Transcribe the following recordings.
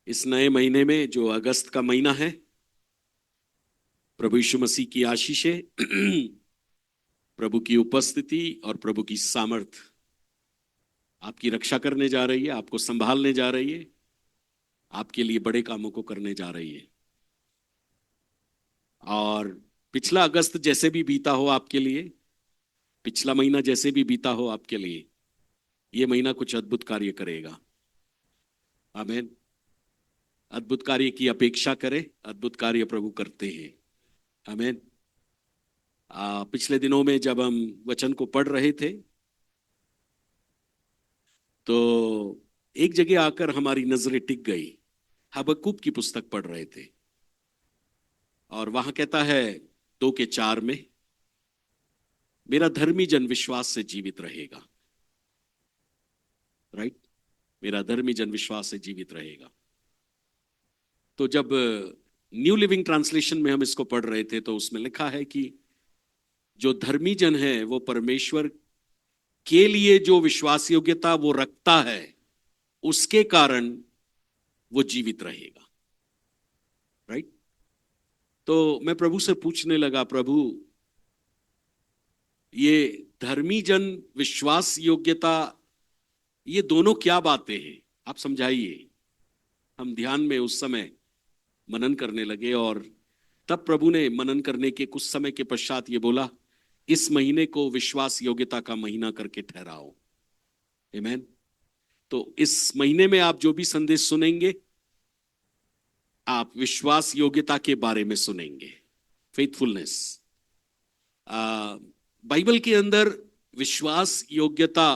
इस नए महीने में जो अगस्त का महीना है, प्रभु यीशु मसीह की आशीषें, प्रभु की उपस्थिति और प्रभु की सामर्थ आपकी रक्षा करने जा रही है, आपको संभालने जा रही है, आपके लिए बड़े कामों को करने जा रही है। और पिछला अगस्त जैसे भी बीता हो आपके लिए, पिछला महीना जैसे भी बीता हो आपके लिए, ये महीना कुछ अद्भुत कार्य करेगा। आमीन। अद्भुत कार्य की अपेक्षा करें, अद्भुत कार्य प्रभु करते हैं। आमीन। पिछले दिनों में जब हम वचन को पढ़ रहे थे तो एक जगह आकर हमारी नजरें टिक गई। हबक्कूक की पुस्तक पढ़ रहे थे और वहां कहता है 2:4 में, मेरा धर्मी जन विश्वास से जीवित रहेगा। राइट, मेरा धर्मी जन विश्वास से जीवित रहेगा। तो जब न्यू लिविंग ट्रांसलेशन में हम इसको पढ़ रहे थे तो उसमें लिखा है कि जो धर्मी जन है वो परमेश्वर के लिए जो विश्वास योग्यता वो रखता है, उसके कारण वो जीवित रहेगा। राइट। तो मैं प्रभु से पूछने लगा, प्रभु ये धर्मी जन विश्वास योग्यता, ये दोनों क्या बातें हैं, आप समझाइए। हम ध्यान में उस समय मनन करने लगे और तब प्रभु ने मनन करने के कुछ समय के पश्चात ये बोला, इस महीने को विश्वास योग्यता का महीना करके ठहराओ। आमीन। तो इस महीने में आप जो भी संदेश सुनेंगे, आप विश्वास योग्यता के बारे में सुनेंगे। फेथफुलनेस। बाइबल के अंदर विश्वास योग्यता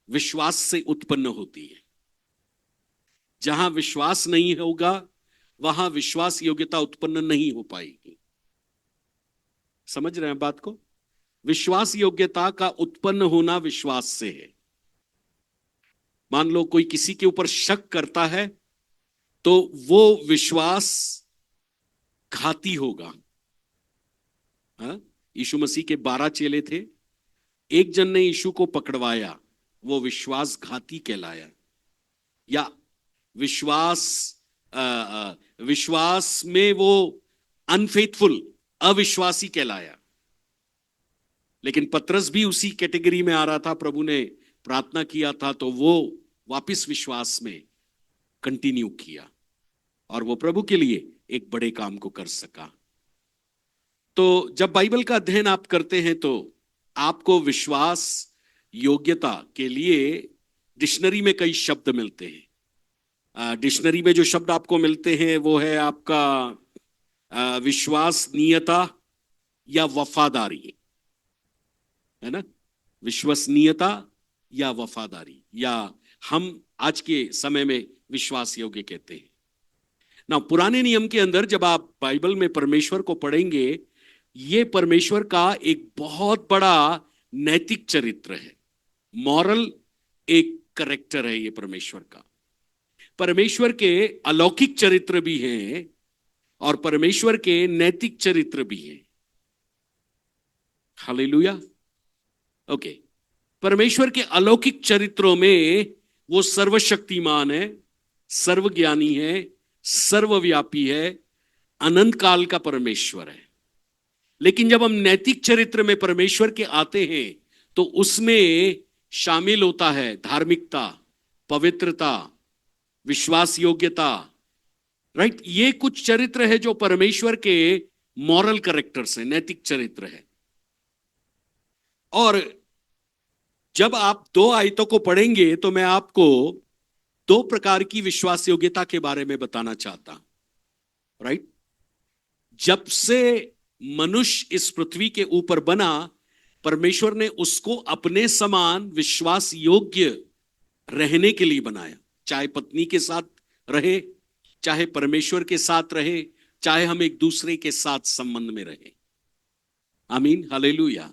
विश्वास से उत्पन्न होती है। जहां विश्वास नहीं होगा वहां विश्वास योग्यता उत्पन्न नहीं हो पाएगी। समझ रहे हैं बात को? विश्वास योग्यता का उत्पन्न होना विश्वास से है। मान लो कोई किसी के ऊपर शक करता है तो वो विश्वास घाती होगा। यीशु मसीह के 12 चेले थे, एक जन ने यीशु को पकड़वाया, वो विश्वासघाती कहलाया, या विश्वास में वो अनफेथफुल, अविश्वासी कहलाया। लेकिन पतरस भी उसी कैटेगरी में आ रहा था। प्रभु ने प्रार्थना किया था तो वो वापस विश्वास में कंटिन्यू किया और वो प्रभु के लिए एक बड़े काम को कर सका। तो जब बाइबल का अध्ययन आप करते हैं तो आपको विश्वास योग्यता के लिए डिक्शनरी में कई शब्द मिलते हैं। डिक्शनरी में जो शब्द आपको मिलते हैं वो है आपका विश्वसनीयता या वफादारी, है ना? विश्वसनीयता या वफादारी, या हम आज के समय में विश्वास योग्य कहते हैं ना। पुराने नियम के अंदर जब आप बाइबल में परमेश्वर को पढ़ेंगे, ये परमेश्वर का एक बहुत बड़ा नैतिक चरित्र है। मॉरल एक करेक्टर है ये परमेश्वर का। परमेश्वर के अलौकिक चरित्र भी हैं और परमेश्वर के नैतिक चरित्र भी हैं। हालेलुया। ओके। परमेश्वर के अलौकिक चरित्रों में वो सर्वशक्तिमान है, सर्वज्ञानी है, सर्वव्यापी है, अनंत काल का परमेश्वर है। लेकिन जब हम नैतिक चरित्र में परमेश्वर के आते हैं तो उसमें शामिल होता है धार्मिकता, पवित्रता, विश्वास योग्यता। राइट, ये कुछ चरित्र है जो परमेश्वर के मॉरल कैरेक्टर्स है, नैतिक चरित्र है। और जब आप 2 आयतों को पढ़ेंगे तो मैं आपको 2 प्रकार की विश्वास योग्यता के बारे में बताना चाहता हूं। राइट, जब से मनुष्य इस पृथ्वी के ऊपर बना, परमेश्वर ने उसको अपने समान विश्वास योग्य रहने के लिए बनाया। चाहे पत्नी के साथ रहे, चाहे परमेश्वर के साथ रहे, चाहे हम एक दूसरे के साथ संबंध में रहे। आमीन, हालेलुया।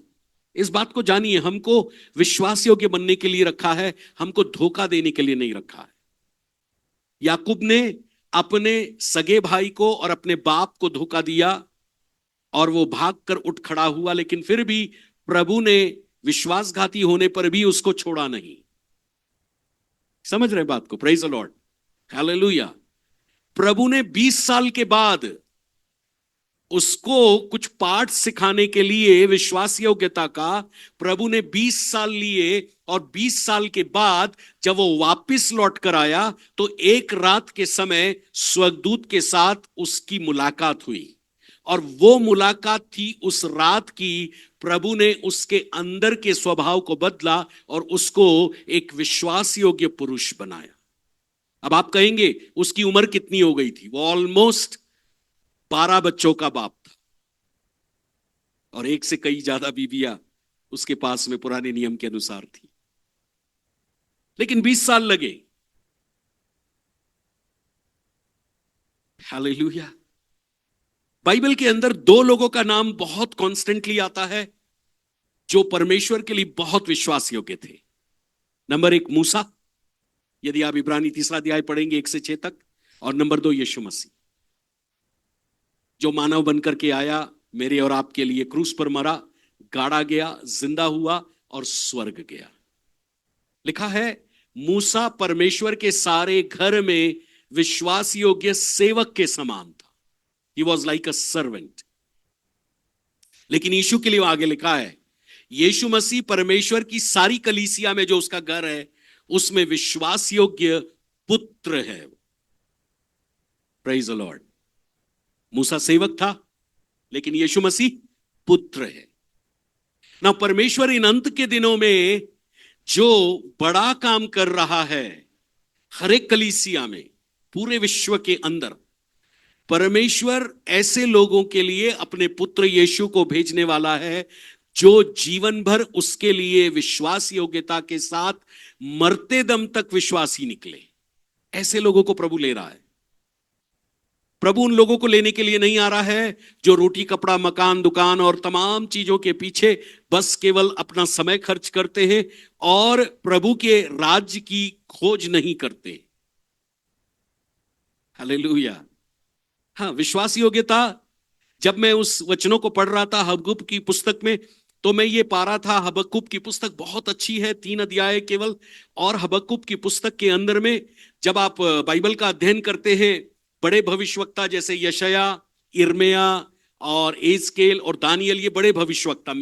इस बात को जानिए, हमको विश्वास योग्य बनने के लिए रखा है, हमको धोखा देने के लिए नहीं रखा है। याकूब ने अपने सगे भाई को और अपने बाप को धोखा दिया और वो भागकर उठ खड़ा हुआ, लेकिन फिर भी प्रभु ने विश्वासघाती होने पर भी उसको छोड़ा नहीं। समझ रहे बात को? Praise the Lord, hallelujah. प्रभु ने 20 साल के बाद उसको कुछ पाठ सिखाने के लिए विश्वास योग्यता का प्रभु ने 20 साल लिए, और 20 साल के बाद जब वो वापस लौट कर आया तो एक रात के समय स्वर्गदूत के साथ उसकी मुलाकात हुई, और वो मुलाकात थी उस रात की। प्रभु ने उसके अंदर के स्वभाव को बदला और उसको एक विश्वास योग्य पुरुष बनाया। अब आप कहेंगे उसकी उम्र कितनी हो गई थी? वो ऑलमोस्ट 12 बच्चों का बाप था, और एक से कई ज्यादा बीवियां उसके पास में पुराने नियम के अनुसार थी, लेकिन 20 साल लगे। हालेलुया। बाइबल के अंदर दो लोगों का नाम बहुत कॉन्स्टेंटली आता है जो परमेश्वर के लिए बहुत विश्वास योग्य थे। नंबर 1 मूसा, यदि आप इब्रानी 3 अध्याय पढ़ेंगे 1 से 6 तक, और नंबर 2 यीशु मसीह, जो मानव बनकर के आया, मेरे और आपके लिए क्रूस पर मरा, गाड़ा गया, जिंदा हुआ और स्वर्ग गया। लिखा है मूसा परमेश्वर के सारे घर में विश्वास योग्य सेवक के समान था। He was like a servant। लेकिन यीशु के लिए आगे लिखा है यीशु मसीह परमेश्वर की सारी कलीसिया में जो उसका घर है उसमें विश्वास योग्य पुत्र है। Praise the Lord. मूसा सेवक था, लेकिन यीशु मसीह पुत्र है ना। परमेश्वर इन अंत के दिनों में जो बड़ा काम कर रहा है हर एक कलीसिया में, पूरे विश्व के अंदर, परमेश्वर ऐसे लोगों के लिए अपने पुत्र यीशु को भेजने वाला है जो जीवन भर उसके लिए विश्वास योग्यता के साथ मरते दम तक विश्वासी निकले। ऐसे लोगों को प्रभु ले रहा है। प्रभु उन लोगों को लेने के लिए नहीं आ रहा है जो रोटी कपड़ा मकान दुकान और तमाम चीजों के पीछे बस केवल अपना समय खर्च करते हैं और प्रभु के राज्य की खोज नहीं करते। हालेलुया। हाँ, विश्वास योग्यता, जब मैं उस वचनों को पढ़ रहा था हबक्कूक की पुस्तक में, तो मैं ये पा रहा था हबक्कूक की पुस्तक बहुत अच्छी है, 3 अध्याय केवल। और हबक्कूक की पुस्तक के अंदर में जब आप बाइबल का अध्ययन करते हैं, बड़े भविष्यवक्ता जैसे यशाया, यिर्मयाह और एजकेल और दानियल, ये बड़े भविष्यवक्ता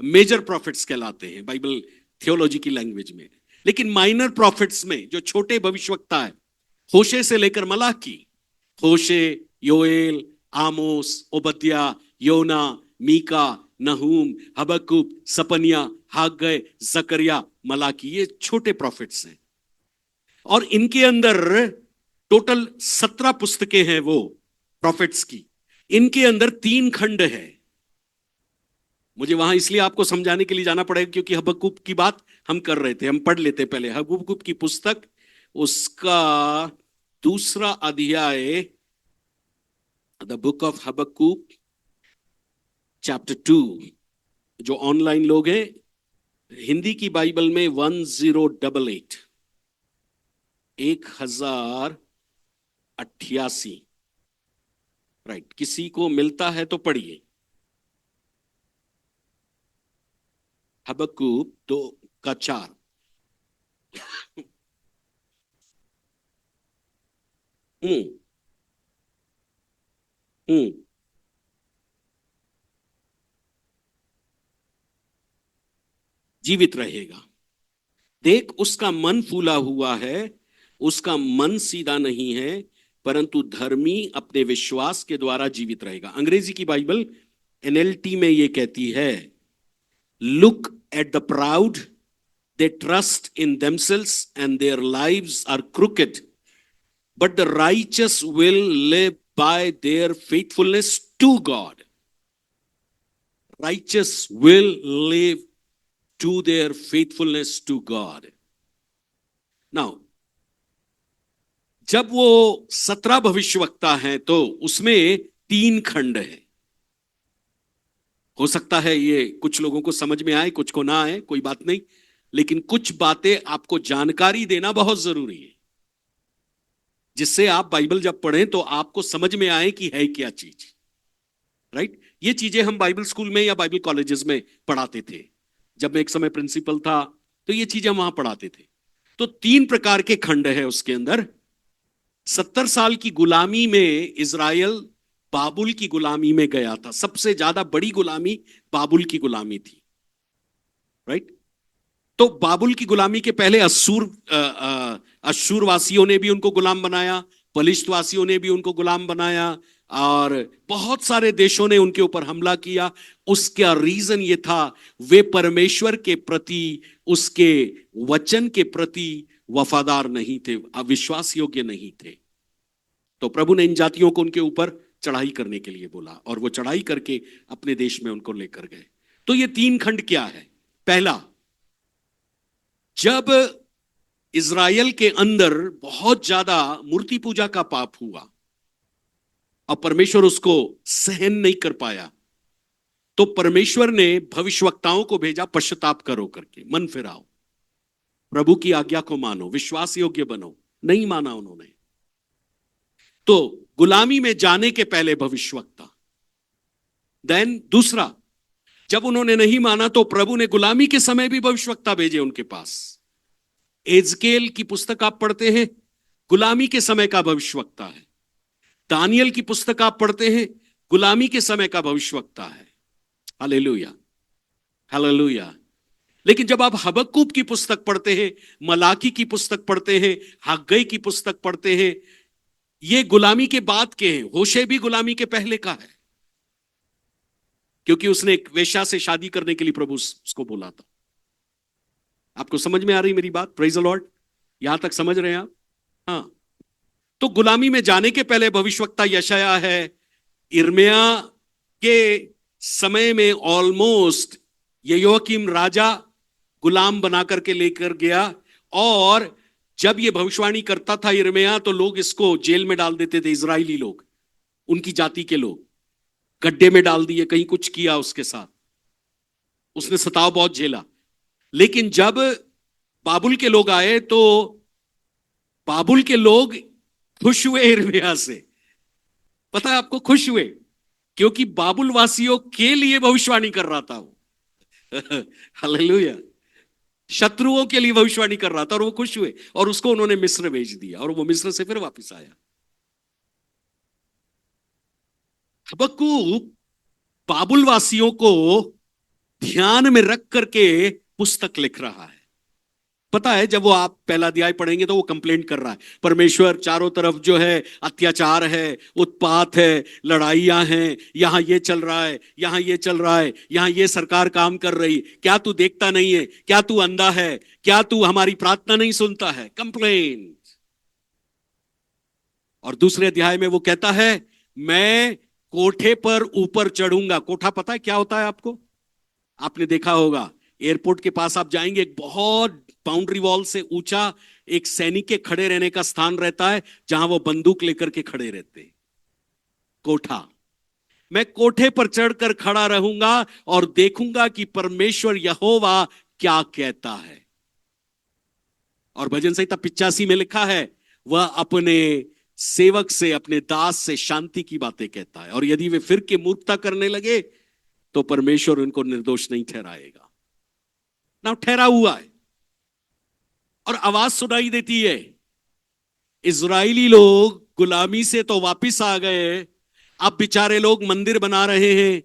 मेजर प्रॉफिट्स कहलाते हैं बाइबल थियोलॉजी की लैंग्वेज में। लेकिन माइनर प्रॉफिट्स में जो छोटे भविष्यवक्ता है, होशे से लेकर मलाकी, होशे, योएल, आमोस, ओबद्या, योना, मीका, नहूम, हबक्कूक, सपनिया, हाग्गै, जकरिया, मलाकी, ये छोटे प्रॉफिट्स हैं। और इनके अंदर टोटल 17 पुस्तकें हैं वो प्रॉफिट्स की। इनके अंदर 3 खंड है। मुझे वहां इसलिए आपको समझाने के लिए जाना पड़ेगा क्योंकि हबक्कूक की बात हम कर रहे थे। हम पढ़ लेते पहले हबक्कूक की पुस्तक, उसका 2 अध्याय, the book of Habakkuk chapter 2। जो ऑनलाइन लोग हैं, हिंदी की बाइबल में 1088 1088, राइट। किसी को मिलता है तो पढ़िए। हबक्कूक 2:4। हम्म हम्म जीवित रहेगा। देख, उसका मन फूला हुआ है, उसका मन सीधा नहीं है, परंतु धर्मी अपने विश्वास के द्वारा जीवित रहेगा। अंग्रेजी की बाइबल एनएलटी में यह कहती है, look at the proud, they trust in themselves and their lives are crooked, but the righteous will live by their faithfulness to God. Righteous will live to their faithfulness to God. Now, जब वो 17 भविष्यवक्ता हैं तो उसमें 3 खंड है। हो सकता है ये कुछ लोगों को समझ में आए, कुछ को ना आए, कोई बात नहीं, लेकिन कुछ बातें आपको जानकारी देना बहुत जरूरी है, जिससे आप बाइबल जब पढ़ें तो आपको समझ में आए कि है क्या चीज, राइट। ये चीजें हम बाइबल स्कूल में या बाइबल कॉलेजेस में पढ़ाते थे। जब मैं एक समय प्रिंसिपल था तो ये चीजें वहां पढ़ाते थे। तो 3 प्रकार के खंड है उसके अंदर। 70 साल की गुलामी में इजराइल बाबुल की गुलामी में गया था। सबसे ज्यादा बड़ी गुलामी बाबुल की गुलामी थी, राइट। तो बाबुल की गुलामी के पहले अश्शूर वासियों ने भी उनको गुलाम बनाया, पलिश्त वासियों ने भी उनको गुलाम बनाया, और बहुत सारे देशों ने उनके ऊपर हमला किया। उसका रीजन ये था, वे परमेश्वर के प्रति, उसके वचन के प्रति वफादार नहीं थे, अविश्वास योग्य नहीं थे। तो प्रभु ने इन जातियों को उनके ऊपर चढ़ाई करने के लिए बोला, और वो चढ़ाई करके अपने देश में उनको लेकर गए। तो ये 3 खंड क्या है? पहला, जब इज़राइल के अंदर बहुत ज्यादा मूर्ति पूजा का पाप हुआ और परमेश्वर उसको सहन नहीं कर पाया, तो परमेश्वर ने भविष्यवक्ताओं को भेजा, पश्चाताप करो करके, मन फिराओ, प्रभु की आज्ञा को मानो, विश्वास योग्य बनो। नहीं माना उन्होंने। तो गुलामी में जाने के पहले भविष्यवक्ता। देन दूसरा, जब उन्होंने नहीं माना तो प्रभु ने गुलामी के समय भी भविष्यवक्ता भेजे उनके पास। एजकेल की पुस्तक आप पढ़ते हैं, गुलामी के समय का भविष्यवक्ता है। दानियल की पुस्तक आप पढ़ते हैं, गुलामी के समय का भविष्यवक्ता है। Hallelujah, hallelujah. लेकिन जब आप हबक्कूक की पुस्तक पढ़ते हैं, मलाकी की पुस्तक पढ़ते हैं, हग्गई की पुस्तक पढ़ते हैं, ये गुलामी के बाद के हैं। होशे भी गुलामी के पहले का है, क्योंकि उसने एक वेश्या से शादी करने के लिए प्रभु उसको बोला था। आपको समझ में आ रही मेरी बात? Praise the Lord. यहां तक समझ रहे हैं आप? हाँ। तो गुलामी में जाने के पहले भविष्यवक्ता यशाया है। यिर्मयाह के समय में ऑलमोस्ट यहोयाकीम राजा गुलाम बना करके लेकर गया, और जब ये भविष्यवाणी करता था यिर्मयाह, तो लोग इसको जेल में डाल देते थे। इजरायली लोग, उनकी जाति के लोग गड्ढे में डाल दिए, कहीं कुछ किया उसके साथ, उसने सताव बहुत झेला। लेकिन जब बाबुल के लोग आए, तो बाबुल के लोग खुश हुए यिर्मयाह से। पता है आपको, खुश हुए क्योंकि बाबुल वासियों के लिए भविष्यवाणी कर रहा था वो। हालेलुया। शत्रुओं के लिए भविष्यवाणी कर रहा था, और वो खुश हुए, और उसको उन्होंने मिस्र भेज दिया, और वो मिस्र से फिर वापस आया। हबक्कूक बाबुल वासियों को ध्यान में रख करके पुस्तक लिख रहा है। पता है, जब वो आप पहला अध्याय पढ़ेंगे तो वो कंप्लेंट कर रहा है, परमेश्वर चारों तरफ जो है अत्याचार है, उत्पात है, लड़ाइयां हैं, यहां ये चल रहा है, यहां ये चल रहा है, यहां ये सरकार काम कर रही, क्या तू देखता नहीं है? क्या तू अंधा है? क्या तू हमारी प्रार्थना नहीं सुनता है? कंप्लेंट। और दूसरे अध्याय में वो कहता है, मैं कोठे पर ऊपर चढ़ूंगा। कोठा पता है क्या होता है आपको? आपने देखा होगा, एयरपोर्ट के पास आप जाएंगे, एक बहुत बाउंड्री वॉल से ऊंचा एक सैनिक के खड़े रहने का स्थान रहता है, जहां वो बंदूक लेकर के खड़े रहते हैं। कोठा। मैं कोठे पर चढ़कर खड़ा रहूंगा और देखूंगा कि परमेश्वर यहोवा क्या कहता है। और भजन संहिता 85 में लिखा है, वह अपने सेवक से, अपने दास से शांति की बातें कहता है, और यदि वे फिर के मूर्खता करने लगे तो परमेश्वर उनको निर्दोष नहीं ठहराएगा। ना ठहरा हुआ है, और आवाज सुनाई देती है। इजरायली लोग गुलामी से तो वापिस आ गए, अब बेचारे लोग मंदिर बना रहे हैं,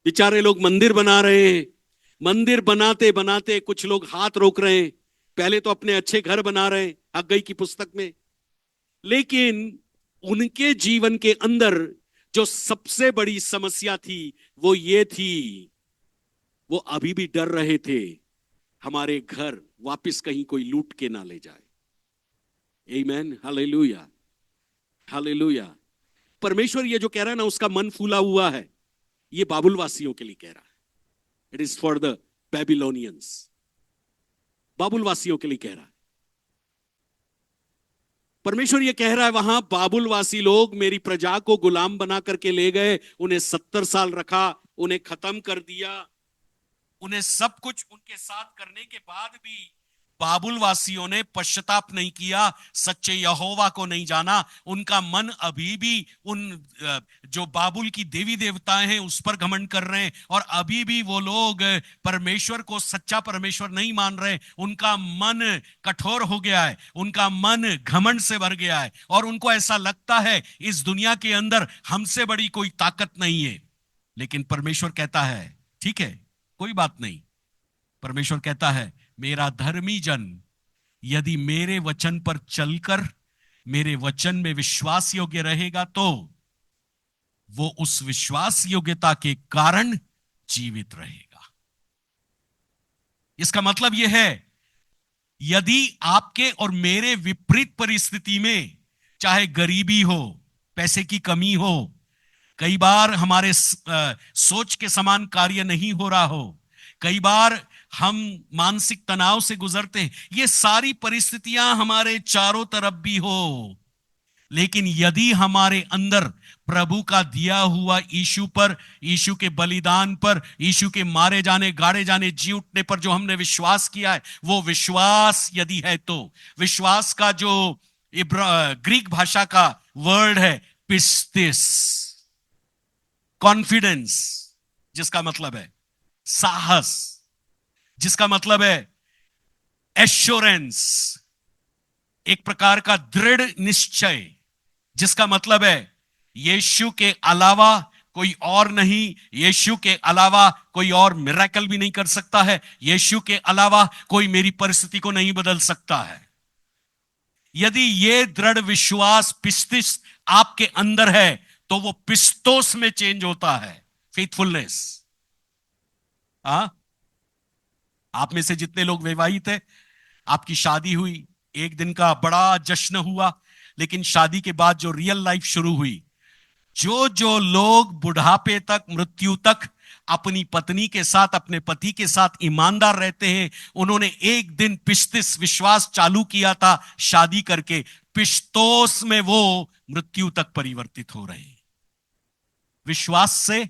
बेचारे लोग मंदिर बना रहे हैं। मंदिर बनाते बनाते कुछ लोग हाथ रोक रहे हैं। पहले तो अपने अच्छे घर बना रहे हैं, हग्गई की पुस्तक में, लेकिन उनके जीवन के अंदर जो सबसे बड़ी समस्या थी वो ये थी, वो अभी भी डर रहे थे हमारे घर वापस कहीं कोई लूट के ना ले जाए। आमीन, हालेलुया, हालेलुया। परमेश्वर ये जो कह रहा है ना, उसका मन फूला हुआ है। ये बाबुल वासियों के लिए कह रहा है। It is for the Babylonians. बाबुल वासियों के लिए कह रहा है परमेश्वर। ये कह रहा है, वहां बाबुलवासी लोग मेरी प्रजा को गुलाम बना करके ले गए, उन्हें 70 साल रखा, उन्हें खत्म कर दिया, उन्हें सब कुछ उनके साथ करने के बाद भी बाबुल वासियों ने पश्चाताप नहीं किया, सच्चे यहोवा को नहीं जाना, उनका मन अभी भी उन जो बाबुल की देवी देवताएं हैं उस पर घमंड कर रहे हैं, और अभी भी वो लोग परमेश्वर को सच्चा परमेश्वर नहीं मान रहे। उनका मन कठोर हो गया है, उनका मन घमंड से भर गया है, और उनको ऐसा लगता है इस दुनिया के अंदर हमसे बड़ी कोई ताकत नहीं है। लेकिन परमेश्वर कहता है ठीक है, कोई बात नहीं। परमेश्वर कहता है मेरा धर्मी जन यदि मेरे वचन पर चलकर मेरे वचन में विश्वास योग्य रहेगा तो वो उस विश्वास योग्यता के कारण जीवित रहेगा। इसका मतलब यह है यदि आपके और मेरे विपरीत परिस्थिति में, चाहे गरीबी हो, पैसे की कमी हो, कई बार हमारे सोच के समान कार्य नहीं हो रहा हो, कई बार हम मानसिक तनाव से गुजरते हैं, ये सारी परिस्थितियां हमारे चारों तरफ भी हो, लेकिन यदि हमारे अंदर प्रभु का दिया हुआ यीशु पर, यीशु के बलिदान पर, यीशु के मारे जाने, गाड़े जाने, जी उठने पर जो हमने विश्वास किया है, वो विश्वास यदि है तो, विश्वास का जो ग्रीक भाषा का वर्ड है पिस्तिस, कॉन्फिडेंस, जिसका मतलब है साहस, जिसका मतलब है एश्योरेंस, एक प्रकार का दृढ़ निश्चय, जिसका मतलब है यीशु के अलावा कोई और नहीं, यीशु के अलावा कोई और मिरेकल भी नहीं कर सकता है, यीशु के अलावा कोई मेरी परिस्थिति को नहीं बदल सकता है। यदि ये दृढ़ विश्वास पिस्तिस आपके अंदर है तो वो पिस्तोस में चेंज होता है, फेथफुलनेस। आप में से जितने लोग विवाहित है, आपकी शादी हुई, एक दिन का बड़ा जश्न हुआ, लेकिन शादी के बाद जो रियल लाइफ शुरू हुई, जो जो लोग बुढ़ापे तक, मृत्यु तक अपनी पत्नी के साथ, अपने पति के साथ ईमानदार रहते हैं, उन्होंने एक दिन पिस्तिस विश्वास चालू किया था शादी करके, पिस्तोस में वो मृत्यु तक परिवर्तित हो रहे हैं, विश्वास से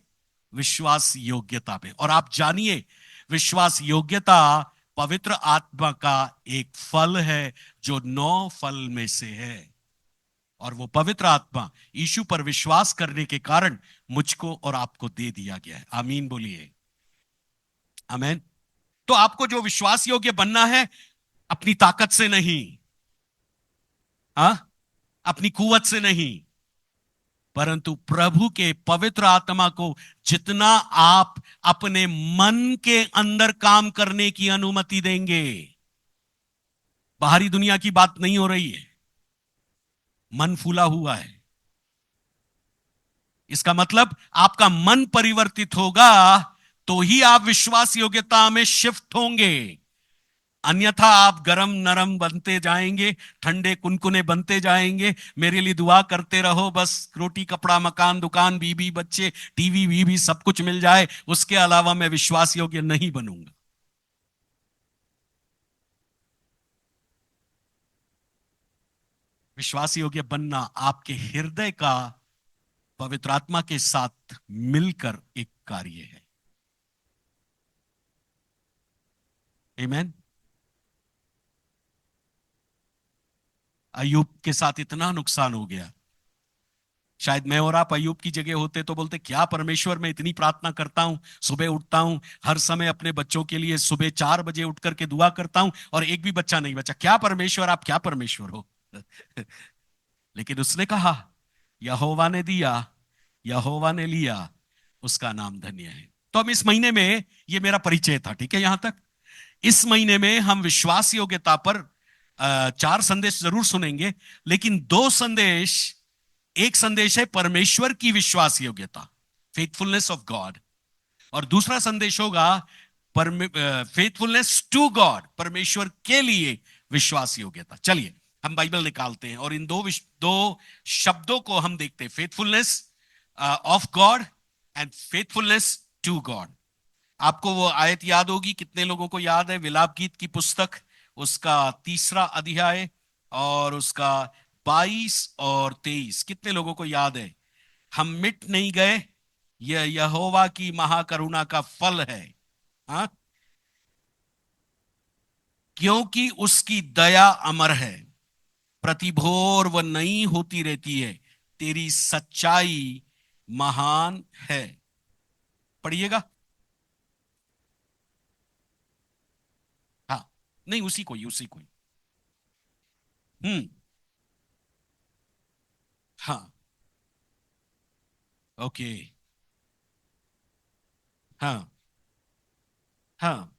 विश्वास योग्यता पे। और आप जानिए विश्वास योग्यता पवित्र आत्मा का एक फल है जो 9 फल में से है, और वो पवित्र आत्मा यीशु पर विश्वास करने के कारण मुझको और आपको दे दिया गया है। आमीन बोलिए, आमीन। तो आपको जो विश्वास योग्य बनना है, अपनी ताकत से नहीं, अपनी कुवत से नहीं, परंतु प्रभु के पवित्र आत्मा को जितना आप अपने मन के अंदर काम करने की अनुमति देंगे। बाहरी दुनिया की बात नहीं हो रही है, मन फूला हुआ है, इसका मतलब आपका मन परिवर्तित होगा तो ही आप विश्वास योग्यता में शिफ्ट होंगे, अन्यथा आप गरम नरम बनते जाएंगे, ठंडे कुनकुने बनते जाएंगे। मेरे लिए दुआ करते रहो, बस रोटी कपड़ा मकान दुकान बीबी बच्चे टीवी वीवी सब कुछ मिल जाए, उसके अलावा मैं विश्वास योग्य नहीं बनूंगा। विश्वास योग्य बनना आपके हृदय का पवित्र आत्मा के साथ मिलकर एक कार्य है। आमीन। अय्यूब के साथ इतना नुकसान हो गया, शायद मैं और आप अय्यूब की जगह होते तो बोलते क्या परमेश्वर, मैं इतनी प्रार्थना करता हूं, सुबह उठता हूं, हर समय अपने बच्चों के लिए सुबह 4 बजे उठ करके दुआ करता हूं और एक भी बच्चा नहीं बचा, क्या परमेश्वर, आप क्या परमेश्वर हो। लेकिन उसने कहा यहोवा ने दिया, यहोवा ने लिया, उसका नाम धन्य है। तो हम इस महीने में, ये मेरा परिचय था, ठीक है, यहां तक। इस महीने में हम विश्वास योग्यता पर 4 संदेश जरूर सुनेंगे, लेकिन 2 संदेश, एक संदेश है परमेश्वर की विश्वास योग्यता, फेथफुलनेस ऑफ गॉड, और दूसरा संदेश होगा फेथफुलनेस टू गॉड, परमेश्वर के लिए विश्वास योग्यता। चलिए हम बाइबल निकालते हैं और इन दो शब्दों को हम देखते हैं, faithfulness of God and faithfulness to God. आपको वो आयत याद होगी, कितने लोगों को याद है? विलाप गीत की पुस्तक, उसका 3रा अध्याय और उसका 22 और 23, कितने लोगों को याद है? हम मिट नहीं गए, यह यहोवा की महाकरुणा का फल है। हाँ, क्योंकि उसकी दया अमर है, प्रतिभोर वह नई होती रहती है, तेरी सच्चाई महान है। पढ़िएगा। हाँ, नहीं, उसी को ही, उसी को ही। हम्म। हाँ। ओके। हाँ। हाँ।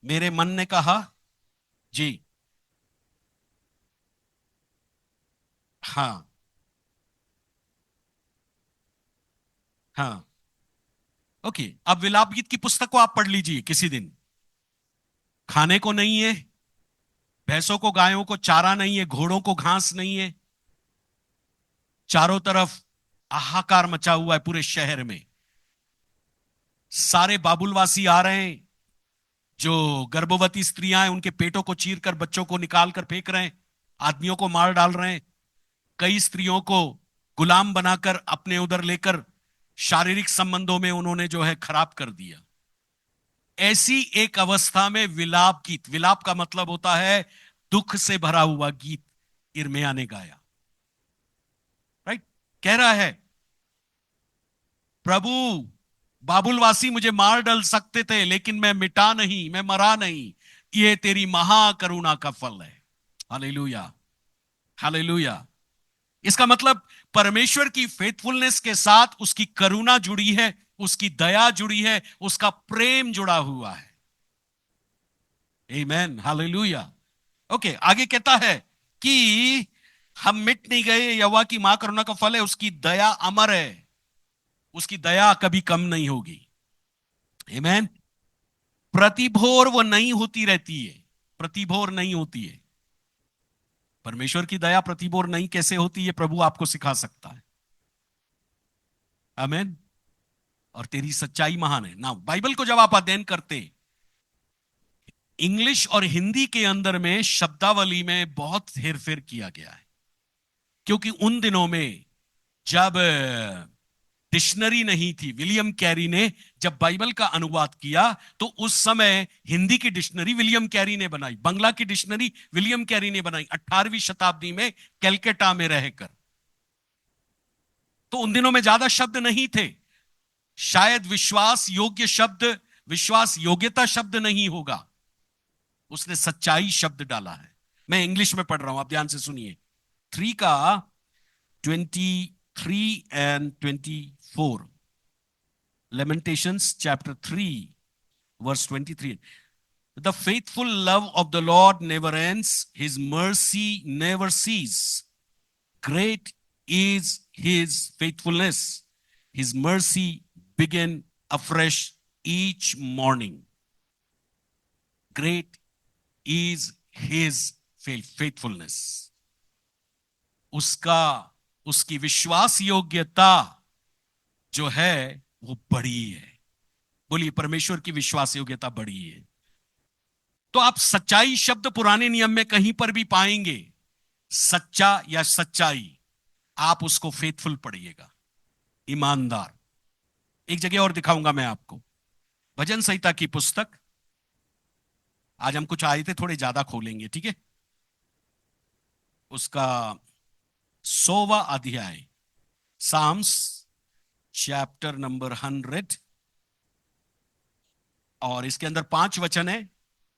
मेरे मन ने कहा। जी। हाँ। हाँ। ओके, अब विलाप गीत की पुस्तक को आप पढ़ लीजिए किसी दिन। खाने को नहीं है, भैंसों को गायों को चारा नहीं है, घोड़ों को घास नहीं है, चारों तरफ हाहाकार मचा हुआ है पूरे शहर में। सारे बाबुलवासी आ रहे हैं, जो गर्भवती स्त्रियां हैं उनके पेटों को चीरकर बच्चों को निकाल कर फेंक रहे हैं, आदमियों को मार डाल रहे हैं, कई स्त्रियों को गुलाम बनाकर अपने उधर लेकर शारीरिक संबंधों में उन्होंने जो है खराब कर दिया। ऐसी एक अवस्था में विलाप गीत, विलाप का मतलब होता है दुख से भरा हुआ गीत, इर्मिया ने गाया। राइट। कह रहा है, प्रभु, बाबुलवासी मुझे मार डाल सकते थे लेकिन मैं मिटा नहीं, मैं मरा नहीं। ये तेरी महाकरुणा का फल है। Hallelujah, hallelujah. इसका मतलब परमेश्वर की फेथफुलनेस के साथ उसकी करुणा जुड़ी है, उसकी दया जुड़ी है, उसका प्रेम जुड़ा हुआ है। आमेन, हालेलुया। ओके, आगे कहता है कि हम मिट नहीं गए, यहोवा की मां करुणा का फल है, उसकी दया अमर है, उसकी दया कभी कम नहीं होगी। आमेन। प्रतिभोर वो नहीं होती रहती है, प्रतिभोर नहीं होती है। परमेश्वर की दया प्रतिभोर नहीं कैसे होती है, प्रभु आपको सिखा सकता है। आमेन। और तेरी सच्चाई महान है ना। बाइबल को जब आप अध्ययन करते, इंग्लिश और हिंदी के अंदर में शब्दावली में बहुत हेरफेर किया गया है, क्योंकि उन दिनों में जब डिक्शनरी नहीं थी, विलियम कैरी ने जब बाइबल का अनुवाद किया तो उस समय हिंदी की डिक्शनरी विलियम कैरी ने बनाई, बंगला की डिक्शनरी विलियम कैरी ने बनाई 18वीं शताब्दी में कलकत्ता में रहकर। तो उन दिनों में ज्यादा शब्द नहीं थे, शायद विश्वास योग्य शब्द, विश्वास योग्यता शब्द नहीं होगा, उसने सच्चाई शब्द डाला है। मैं इंग्लिश में पढ़ रहा हूं, आप ध्यान से सुनिए। 3 का 23 and 24, Lamentations chapter 3 verse 23. The faithful love of the Lord never ends, his mercy never ceases. Great is his faithfulness, his mercy begin afresh each morning. Great is his faithfulness. उसकी विश्वास योग्यता जो है वो बड़ी है। बोलिए, परमेश्वर की विश्वास योग्यता बड़ी है। तो आप सच्चाई शब्द पुराने नियम में कहीं पर भी पाएंगे, सच्चा या सच्चाई, आप उसको फेथफुल पढ़िएगा, ईमानदार। एक जगह और दिखाऊंगा मैं आपको, भजन संहिता की पुस्तक। आज हम कुछ आयतें थोड़े ज्यादा खोलेंगे, ठीक है। उसका 100वां अध्याय, साम्स चैप्टर नंबर 100, और इसके अंदर 5 वचन है।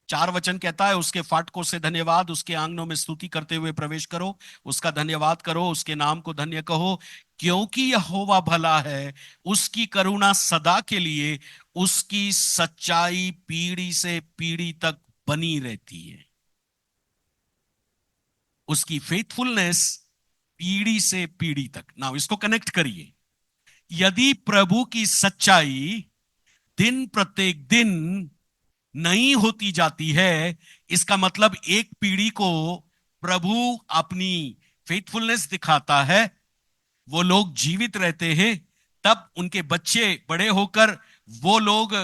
4 वचन कहता है, उसके फाटकों से धन्यवाद, उसके आंगनों में स्तुति करते हुए प्रवेश करो, उसका धन्यवाद करो, उसके नाम को धन्य कहो, क्योंकि यहोवा भला है, उसकी करुणा सदा के लिए, उसकी सच्चाई पीढ़ी से पीढ़ी तक बनी रहती है। उसकी फेथफुलनेस पीढ़ी से पीढ़ी तक। नाउ इसको कनेक्ट करिए। यदि प्रभु की सच्चाई दिन प्रत्येक दिन नहीं होती जाती है, इसका मतलब एक पीढ़ी को प्रभु अपनी फेथफुलनेस दिखाता है, वो लोग जीवित रहते हैं, तब उनके बच्चे बड़े होकर वो लोग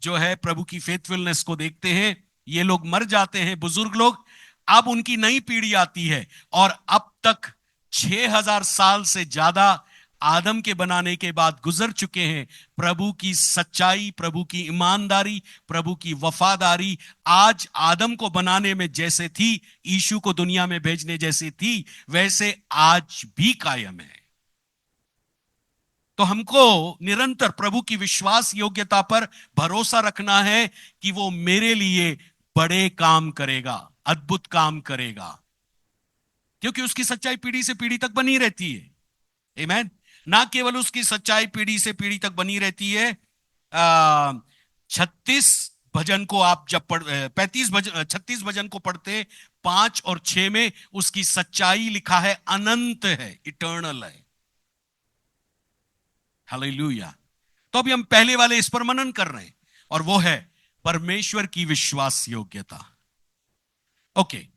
जो है प्रभु की फेथफुलनेस को देखते हैं। ये लोग मर जाते हैं, बुजुर्ग लोग, अब उनकी नई पीढ़ी आती है, और अब तक 6000 साल से ज्यादा आदम के बनाने के बाद गुजर चुके हैं, प्रभु की सच्चाई, प्रभु की ईमानदारी, प्रभु की वफादारी आज आदम को बनाने में जैसे थी, यीशु को दुनिया में भेजने जैसे थी, वैसे आज भी कायम है। तो हमको निरंतर प्रभु की विश्वास योग्यता पर भरोसा रखना है कि वो मेरे लिए बड़े काम करेगा, अद्भुत काम करेगा, क्योंकि उसकी सच्चाई पीढ़ी से पीढ़ी तक बनी रहती है। आमीन। ना केवल उसकी सच्चाई पीढ़ी से पीढ़ी तक बनी रहती है, 36 भजन को आप जब 36 भजन को पढ़ते, 5 और 6 में उसकी सच्चाई लिखा है, अनंत है, इटर्नल है। हालेलुया। तो अभी हम पहले वाले इस पर मनन कर रहे हैं, और वो है परमेश्वर की विश्वास योग्यता। ओके,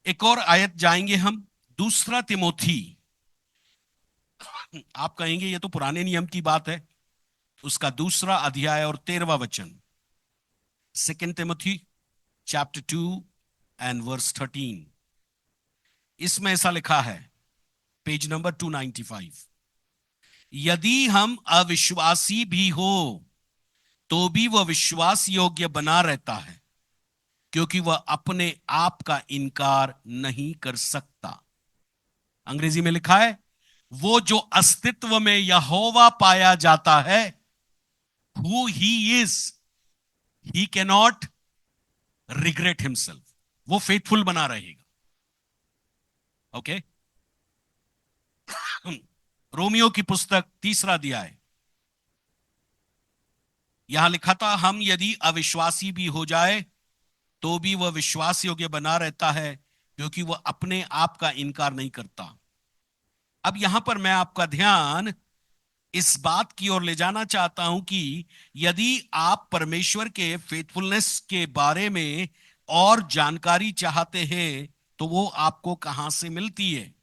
एक और आयत जाएंगे हम, 2 तिमोथी। आप कहेंगे ये तो पुराने नियम की बात है, उसका 2 अध्याय और 13वां वचन। 2 तिमोथी चैप्टर 2 एंड वर्स 13। इसमें ऐसा लिखा है, पेज नंबर 295, यदि हम अविश्वासी भी हो तो भी वह विश्वास योग्य बना रहता है, क्योंकि वह अपने आप का इनकार नहीं कर सकता। अंग्रेजी में लिखा है, वो जो अस्तित्व में यहोवा पाया जाता है, who he is, he can not regret himself, वो फेथफुल बना रहेगा। ओके। रोमियो की पुस्तक 3 अध्याय, यहां लिखा था, हम यदि अविश्वासी भी हो जाए तो भी वह विश्वास योग्य बना रहता है, क्योंकि वह अपने आप का इनकार नहीं करता। अब यहां पर मैं आपका ध्यान इस बात की ओर ले जाना चाहता हूं कि यदि आप परमेश्वर के फेथफुलनेस के बारे में और जानकारी चाहते हैं तो वो आपको कहां से मिलती है।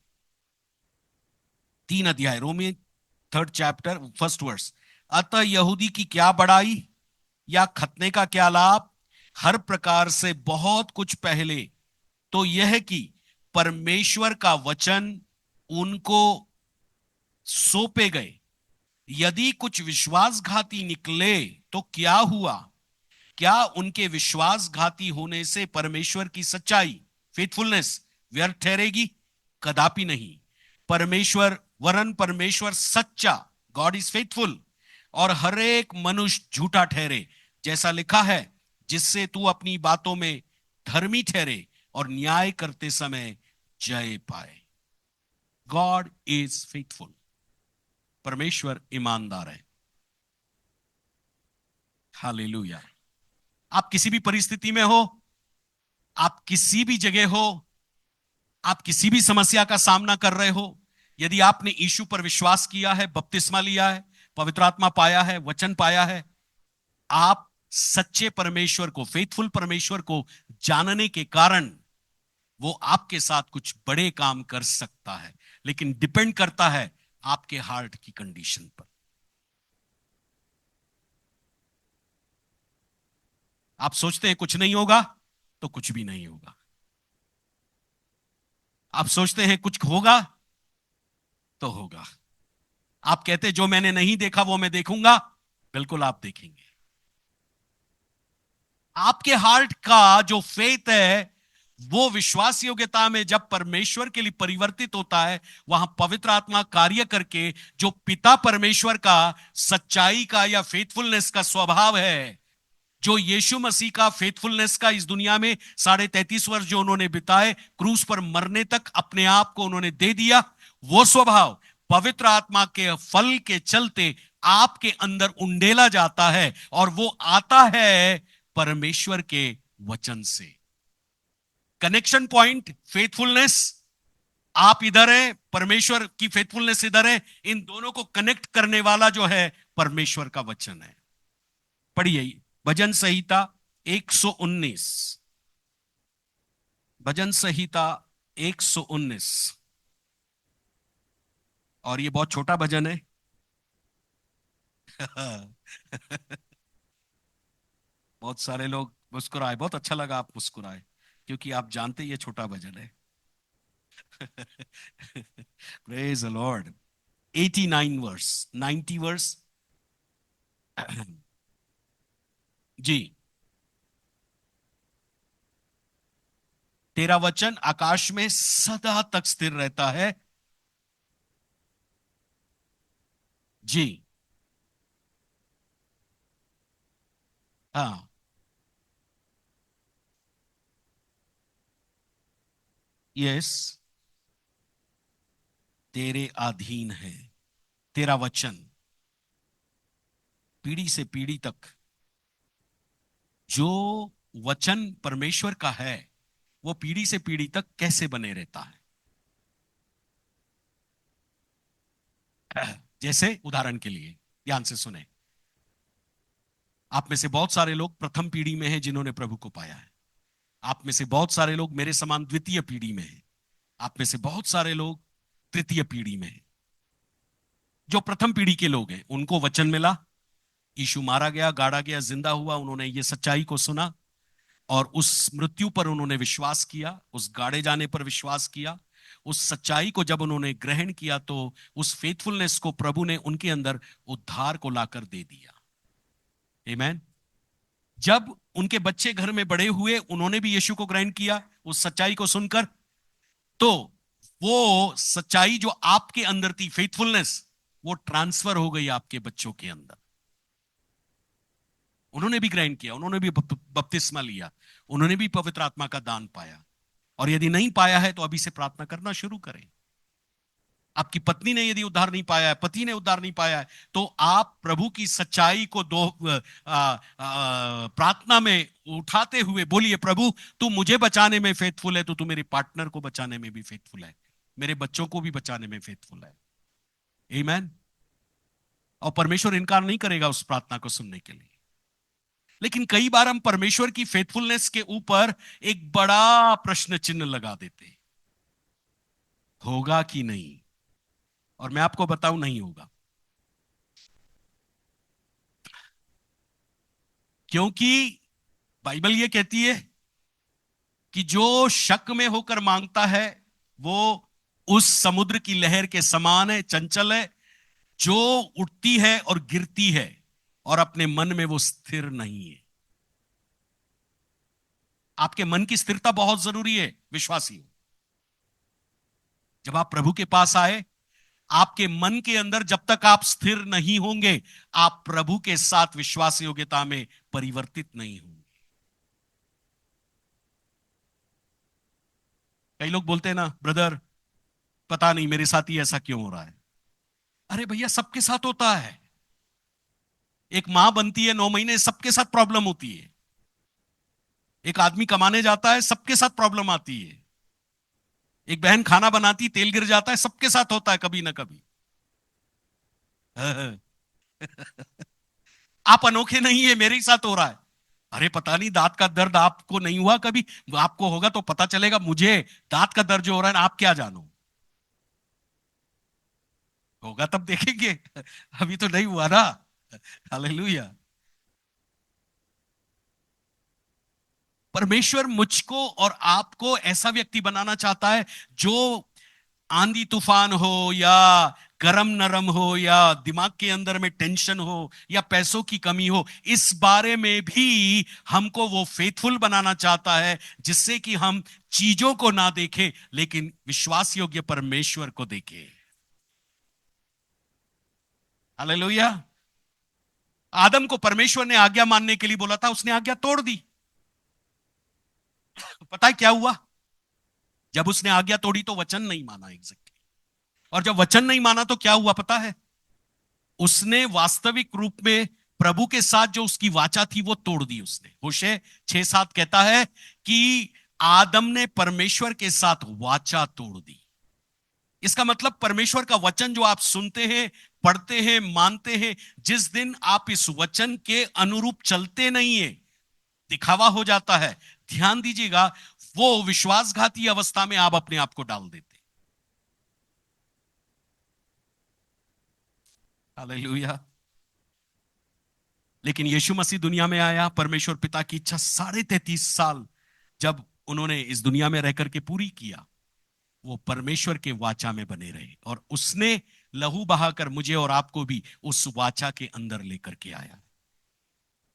3 अध्याय, रोमी 3rd चैप्टर 1st वर्स, अतः यहूदी की क्या बड़ाई या खतने का क्या लाभ, हर प्रकार से बहुत कुछ पहले तो यह कि परमेश्वर का वचन उनको सौंपे गए। यदि कुछ विश्वासघाती निकले तो क्या हुआ, क्या उनके विश्वासघाती होने से परमेश्वर की सच्चाई, फेथफुलनेस, व्यर्थ ठहरेगी? कदापि नहीं। परमेश्वर सच्चा, गॉड इज फेथफुल, और हर एक मनुष्य झूठा ठहरे, जैसा लिखा है, जिससे तू अपनी बातों में धर्मी ठहरे और न्याय करते समय जय पाए। गॉड इज फेथफुल, परमेश्वर ईमानदार है। हालेलुया। आप किसी भी परिस्थिति में हो, आप किसी भी जगह हो, आप किसी भी समस्या का सामना कर रहे हो, यदि आपने यीशु पर विश्वास किया है, बपतिस्मा लिया है, पवित्र आत्मा पाया है, वचन पाया है, आप सच्चे परमेश्वर को, फेथफुल परमेश्वर को जानने के कारण वो आपके साथ कुछ बड़े काम कर सकता है, लेकिन डिपेंड करता है आपके हार्ट की कंडीशन पर। आप सोचते हैं कुछ नहीं होगा, तो कुछ भी नहीं होगा। आप सोचते हैं कुछ होगा, तो होगा। आप कहते हैं जो मैंने नहीं देखा वो मैं देखूंगा, बिल्कुल आप देखेंगे। आपके हार्ट का जो फेथ है, वो विश्वास योग्यता में जब परमेश्वर के लिए परिवर्तित होता है, वहां पवित्र आत्मा कार्य करके जो पिता परमेश्वर का सच्चाई का या फेथफुलनेस का स्वभाव है, जो यीशु मसीह का फेथफुलनेस का इस दुनिया में 33.5 वर्ष जो उन्होंने बिताए, क्रूस पर मरने तक अपने आप को उन्होंने दे दिया, वो स्वभाव पवित्र आत्मा के फल के चलते आपके अंदर उंडेला जाता है, और वो आता है परमेश्वर के वचन से। कनेक्शन पॉइंट फेथफुलनेस, आप इधर है, परमेश्वर की फेथफुलनेस इधर है, इन दोनों को कनेक्ट करने वाला जो है परमेश्वर का वचन है। पढ़िए भजन संहिता 119, भजन संहिता 119, और ये बहुत छोटा भजन है। बहुत सारे लोग मुस्कुराए, बहुत अच्छा लगा आप मुस्कुराए, क्योंकि आप जानते ये छोटा भजन है। Praise the Lord. 89 verse, 90 verse. जी। तेरा वचन आकाश में सदा तक स्थिर रहता है। जी। हाँ। यस। तेरे अधीन है। तेरा वचन पीढ़ी से पीढ़ी तक, जो वचन परमेश्वर का है वो पीढ़ी से पीढ़ी तक कैसे बने रहता है। जैसे उदाहरण के लिए ध्यान से सुने, आप में से बहुत सारे लोग प्रथम पीढ़ी में हैं जिन्होंने प्रभु को पाया है। आप में से बहुत सारे लोग मेरे समान द्वितीय पीढ़ी में हैं। आप में से बहुत सारे लोग तृतीय पीढ़ी में हैं। जो प्रथम पीढ़ी के लोग हैं उनको वचन मिला, यीशु मारा गया, गाड़ा गया, जिंदा हुआ, उन्होंने ये सच्चाई को सुना और उस मृत्यु पर उन्होंने विश्वास किया, उस गाड़े जाने पर विश्वास किया। उस सच्चाई को जब उन्होंने ग्रहण किया तो उस फेथफुलनेस को प्रभु ने उनके अंदर उद्धार को लाकर दे दिया। आमीन। जब उनके बच्चे घर में बड़े हुए, उन्होंने भी यीशु को ग्रहण किया उस सच्चाई को सुनकर, तो वो सच्चाई जो आपके अंदर थी, फेथफुलनेस, वो ट्रांसफर हो गई आपके बच्चों के अंदर। उन्होंने भी ग्रहण किया, उन्होंने भी बपतिस्मा लिया, उन्होंने भी पवित्र आत्मा का दान पाया। और यदि नहीं पाया है तो अभी से प्रार्थना करना शुरू करें। आपकी पत्नी ने यदि उद्धार नहीं पाया है, पति ने उद्धार नहीं पाया है, तो आप प्रभु की सच्चाई को प्रार्थना में उठाते हुए बोलिए, प्रभु तू मुझे बचाने में फेथफुल है, तो तू मेरे पार्टनर को बचाने में भी फेथफुल है, मेरे बच्चों को भी बचाने में फेथफुल है। आमीन। और परमेश्वर इनकार नहीं करेगा उस प्रार्थना को सुनने के लिए। लेकिन कई बार हम परमेश्वर की फेथफुलनेस के ऊपर एक बड़ा प्रश्न चिन्ह लगा देते हैं, होगा कि नहीं। और मैं आपको बताऊं, नहीं होगा। क्योंकि बाइबल ये कहती है कि जो शक में होकर मांगता है वो उस समुद्र की लहर के समान है, चंचल है, जो उठती है और गिरती है और अपने मन में वो स्थिर नहीं है। आपके मन की स्थिरता बहुत जरूरी है विश्वासियों। जब आप प्रभु के पास आए, आपके मन के अंदर जब तक आप स्थिर नहीं होंगे, आप प्रभु के साथ विश्वास योग्यता में परिवर्तित नहीं होंगे। कई लोग बोलते हैं ना, ब्रदर पता नहीं मेरे साथ ही ऐसा क्यों हो रहा है। अरे भैया, सबके साथ होता है। एक मां बनती है 9 महीने, सबके साथ प्रॉब्लम होती है। एक आदमी कमाने जाता है, सबके साथ प्रॉब्लम आती है। एक बहन खाना बनाती, तेल गिर जाता है, सबके साथ होता है कभी ना कभी। आप अनोखे नहीं है, मेरे ही साथ हो रहा है। अरे पता नहीं दांत का दर्द आपको नहीं हुआ कभी, आपको होगा तो पता चलेगा। मुझे दांत का दर्द जो हो रहा है ना, आप क्या जानो, होगा तब देखेंगे। अभी तो नहीं हुआ ना। हालेलुया। परमेश्वर मुझको और आपको ऐसा व्यक्ति बनाना चाहता है जो आंधी तूफान हो या गरम नरम हो या दिमाग के अंदर में टेंशन हो या पैसों की कमी हो, इस बारे में भी हमको वो फेथफुल बनाना चाहता है, जिससे कि हम चीजों को ना देखें लेकिन विश्वास योग्य परमेश्वर को देखें। हालेलुया। आदम को परमेश्वर ने आज्ञा मानने के लिए बोला था, उसने आज्ञा तोड़ दी। पता है क्या हुआ? जब उसने आज्ञा तोड़ी तो वचन नहीं माना एग्जैक्टली। और जब वचन नहीं माना तो क्या हुआ पता है? उसने वास्तविक रूप में प्रभु के साथ जो उसकी वाचा थी वो तोड़ दी उसने। होशे 6:7 कहता है कि आदम ने परमेश्वर के साथ वाचा तोड़ दी। इसका मतलब परमेश्वर का वचन जो आप सुनते हैं, पढ़ते हैं, मानते हैं, जिस दिन आप इस वचन के अनुरूप चलते नहीं है, दिखावा हो जाता है, ध्यान दीजिएगा, वो विश्वासघाती अवस्था में आप अपने आप को डाल देते। हालेलुया। लेकिन यीशु मसीह दुनिया में आया, परमेश्वर पिता की इच्छा 33.5 साल जब उन्होंने इस दुनिया में रहकर के पूरी किया, वो परमेश्वर के वाचा में बने रहे और उसने लहू बहाकर मुझे और आपको भी उस वाचा के अंदर लेकर के आया।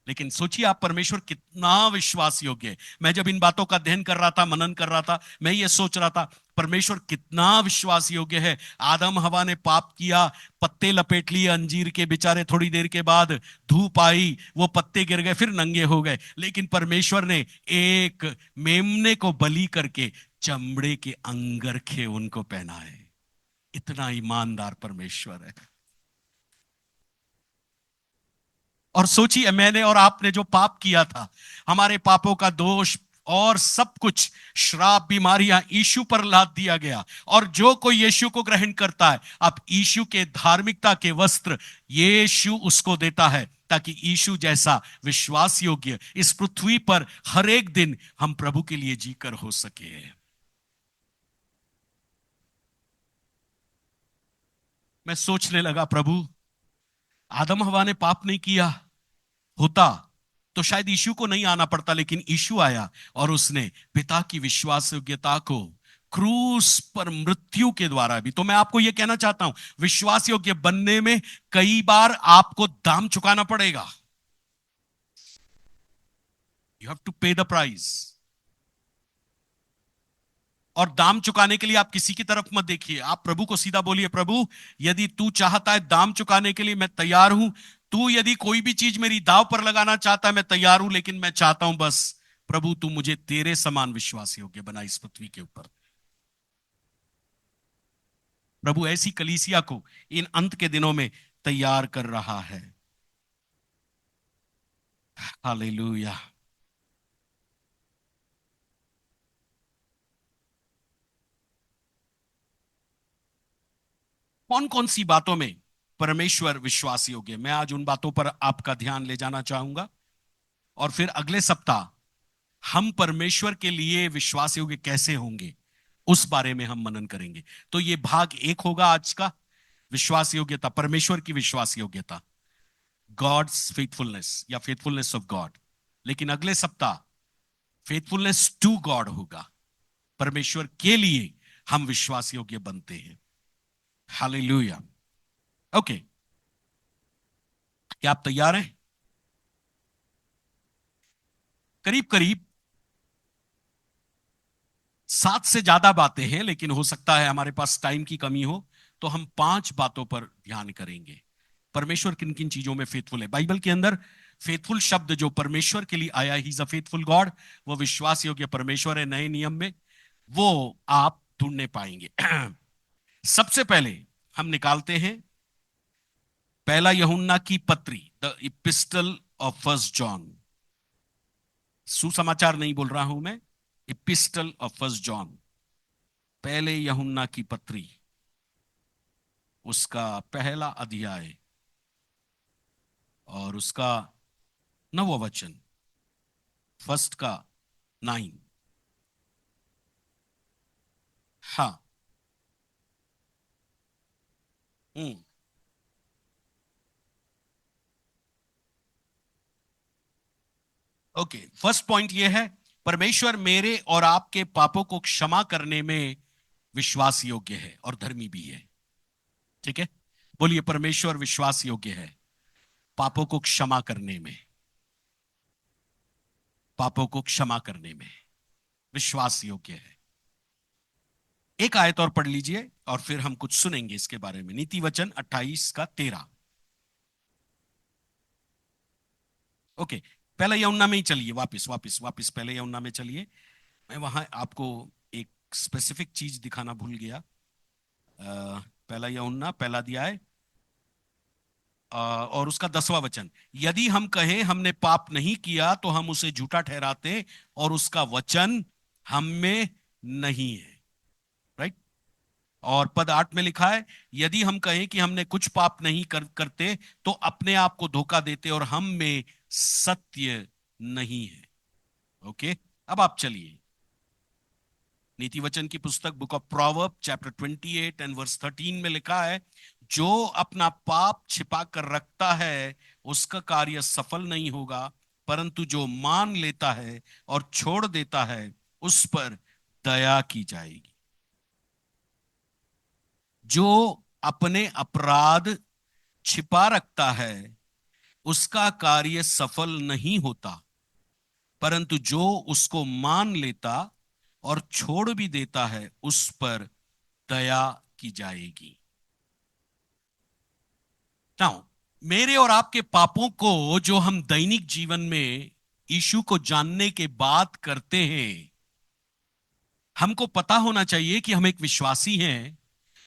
लेकिन सोचिए आप, परमेश्वर कितना विश्वास योग्य है। मैं जब इन बातों का अध्ययन कर रहा था, मनन कर रहा था, मैं ये सोच रहा था परमेश्वर कितना विश्वास योग्य है। आदम हवा ने पाप किया, पत्ते लपेट लिए अंजीर के, बेचारे थोड़ी देर के बाद धूप आई, वो पत्ते गिर गए, फिर नंगे हो गए। लेकिन परमेश्वर ने एक मेमने को बलि करके चमड़े के अंगरखे उनको पहनाए। इतना ईमानदार परमेश्वर है। और सोचिए, मैंने और आपने जो पाप किया था, हमारे पापों का दोष और सब कुछ, श्राप, बीमारियां यीशु पर लाद दिया गया। और जो कोई यीशु को ग्रहण करता है, अब यीशु के धार्मिकता के वस्त्र यीशु उसको देता है, ताकि यीशु जैसा विश्वास योग्य इस पृथ्वी पर हर एक दिन हम प्रभु के लिए जीकर हो सके। मैं सोचने लगा, प्रभु आदम हवा ने पाप नहीं किया होता तो शायद यीशु को नहीं आना पड़ता, लेकिन यीशु आया और उसने पिता की विश्वास योग्यता को क्रूस पर मृत्यु के द्वारा भी। तो मैं आपको यह कहना चाहता हूं, विश्वास योग्य बनने में कई बार आपको दाम चुकाना पड़ेगा। यू हैव टू पे द प्राइस। और दाम चुकाने के लिए आप किसी की तरफ मत देखिए, आप प्रभु को सीधा बोलिए, प्रभु यदि तू चाहता है दाम चुकाने के लिए, मैं तैयार हूं। तू यदि कोई भी चीज मेरी दाव पर लगाना चाहता है, मैं तैयार हूं। लेकिन मैं चाहता हूं बस प्रभु तू मुझे तेरे समान विश्वास योग्य बना इस पृथ्वी के ऊपर। प्रभु ऐसी कलीसिया को इन अंत के दिनों में तैयार कर रहा है। हालेलुया। कौन कौन सी बातों में परमेश्वर विश्वास योग्य, मैं आज उन बातों पर आपका ध्यान ले जाना चाहूंगा। और फिर अगले सप्ताह हम परमेश्वर के लिए विश्वास योग्य कैसे होंगे, उस बारे में हम मनन करेंगे। तो ये भाग 1 होगा आज का, विश्वास योग्यता, परमेश्वर की विश्वास योग्यता, गॉड्स फेथफुलनेस या फेथफुलनेस ऑफ गॉड। लेकिन अगले सप्ताह फेथफुलनेस टू गॉड होगा, परमेश्वर के लिए हम विश्वास योग्य बनते हैं। हालेलुया। ओके, क्या आप तैयार हैं? करीब करीब 7 से ज्यादा बातें हैं, लेकिन हो सकता है हमारे पास टाइम की कमी हो, तो हम 5 बातों पर ध्यान करेंगे। परमेश्वर किन किन चीजों में फेथफुल है। बाइबल के अंदर फेथफुल शब्द जो परमेश्वर के लिए आया, he is a faithful God, वो विश्वास योग्य परमेश्वर है। नए नियम में वो आप ढूंढने पाएंगे। सबसे पहले हम निकालते हैं पहला यूहन्ना की पत्री, द इपिस्टल ऑफ फर्स्ट जॉन। सुसमाचार नहीं बोल रहा हूं मैं, इपिस्टल ऑफ फर्स्ट जॉन, पहले यूहन्ना की पत्री, उसका पहला अध्याय और उसका 9वां वचन, फर्स्ट का 9। हाँ। ओके, फर्स्ट पॉइंट यह है, परमेश्वर मेरे और आपके पापों को क्षमा करने में विश्वास योग्य है और धर्मी भी है। ठीक है, बोलिए, परमेश्वर विश्वास योग्य है पापों को क्षमा करने में, पापों को क्षमा करने में विश्वास योग्य है। एक आयत और पढ़ लीजिए और फिर हम कुछ सुनेंगे इसके बारे में। नीति वचन 28 का 13। ओके, पहला यूहन्ना में ही चलिए, वापस वापस वापस पहले यूहन्ना में चलिए। मैं वहां आपको एक स्पेसिफिक चीज दिखाना भूल गया। पहला यूहन्ना पहला अध्याय और उसका 10वां वचन, यदि हम कहें हमने पाप नहीं किया तो हम उसे झूठा ठहराते और उसका वचन हम में नहीं है। राइट। और पद 8 में लिखा है, यदि हम कहें कि हमने कुछ पाप नहीं करते तो अपने आप को धोखा देते और हम में सत्य नहीं है। ओके, अब आप चलिए नीति वचन की पुस्तक, book of proverb, chapter 28 and verse 13 में लिखा है, जो अपना पाप छिपा कर रखता है उसका कार्य सफल नहीं होगा, परंतु जो मान लेता है और छोड़ देता है उस पर दया की जाएगी। जो अपने अपराध छिपा रखता है उसका कार्य सफल नहीं होता, परंतु जो उसको मान लेता और छोड़ भी देता है उस पर दया की जाएगी। नाउ, मेरे और आपके पापों को जो हम दैनिक जीवन में यीशु को जानने के बाद करते हैं, हमको पता होना चाहिए कि हम एक विश्वासी हैं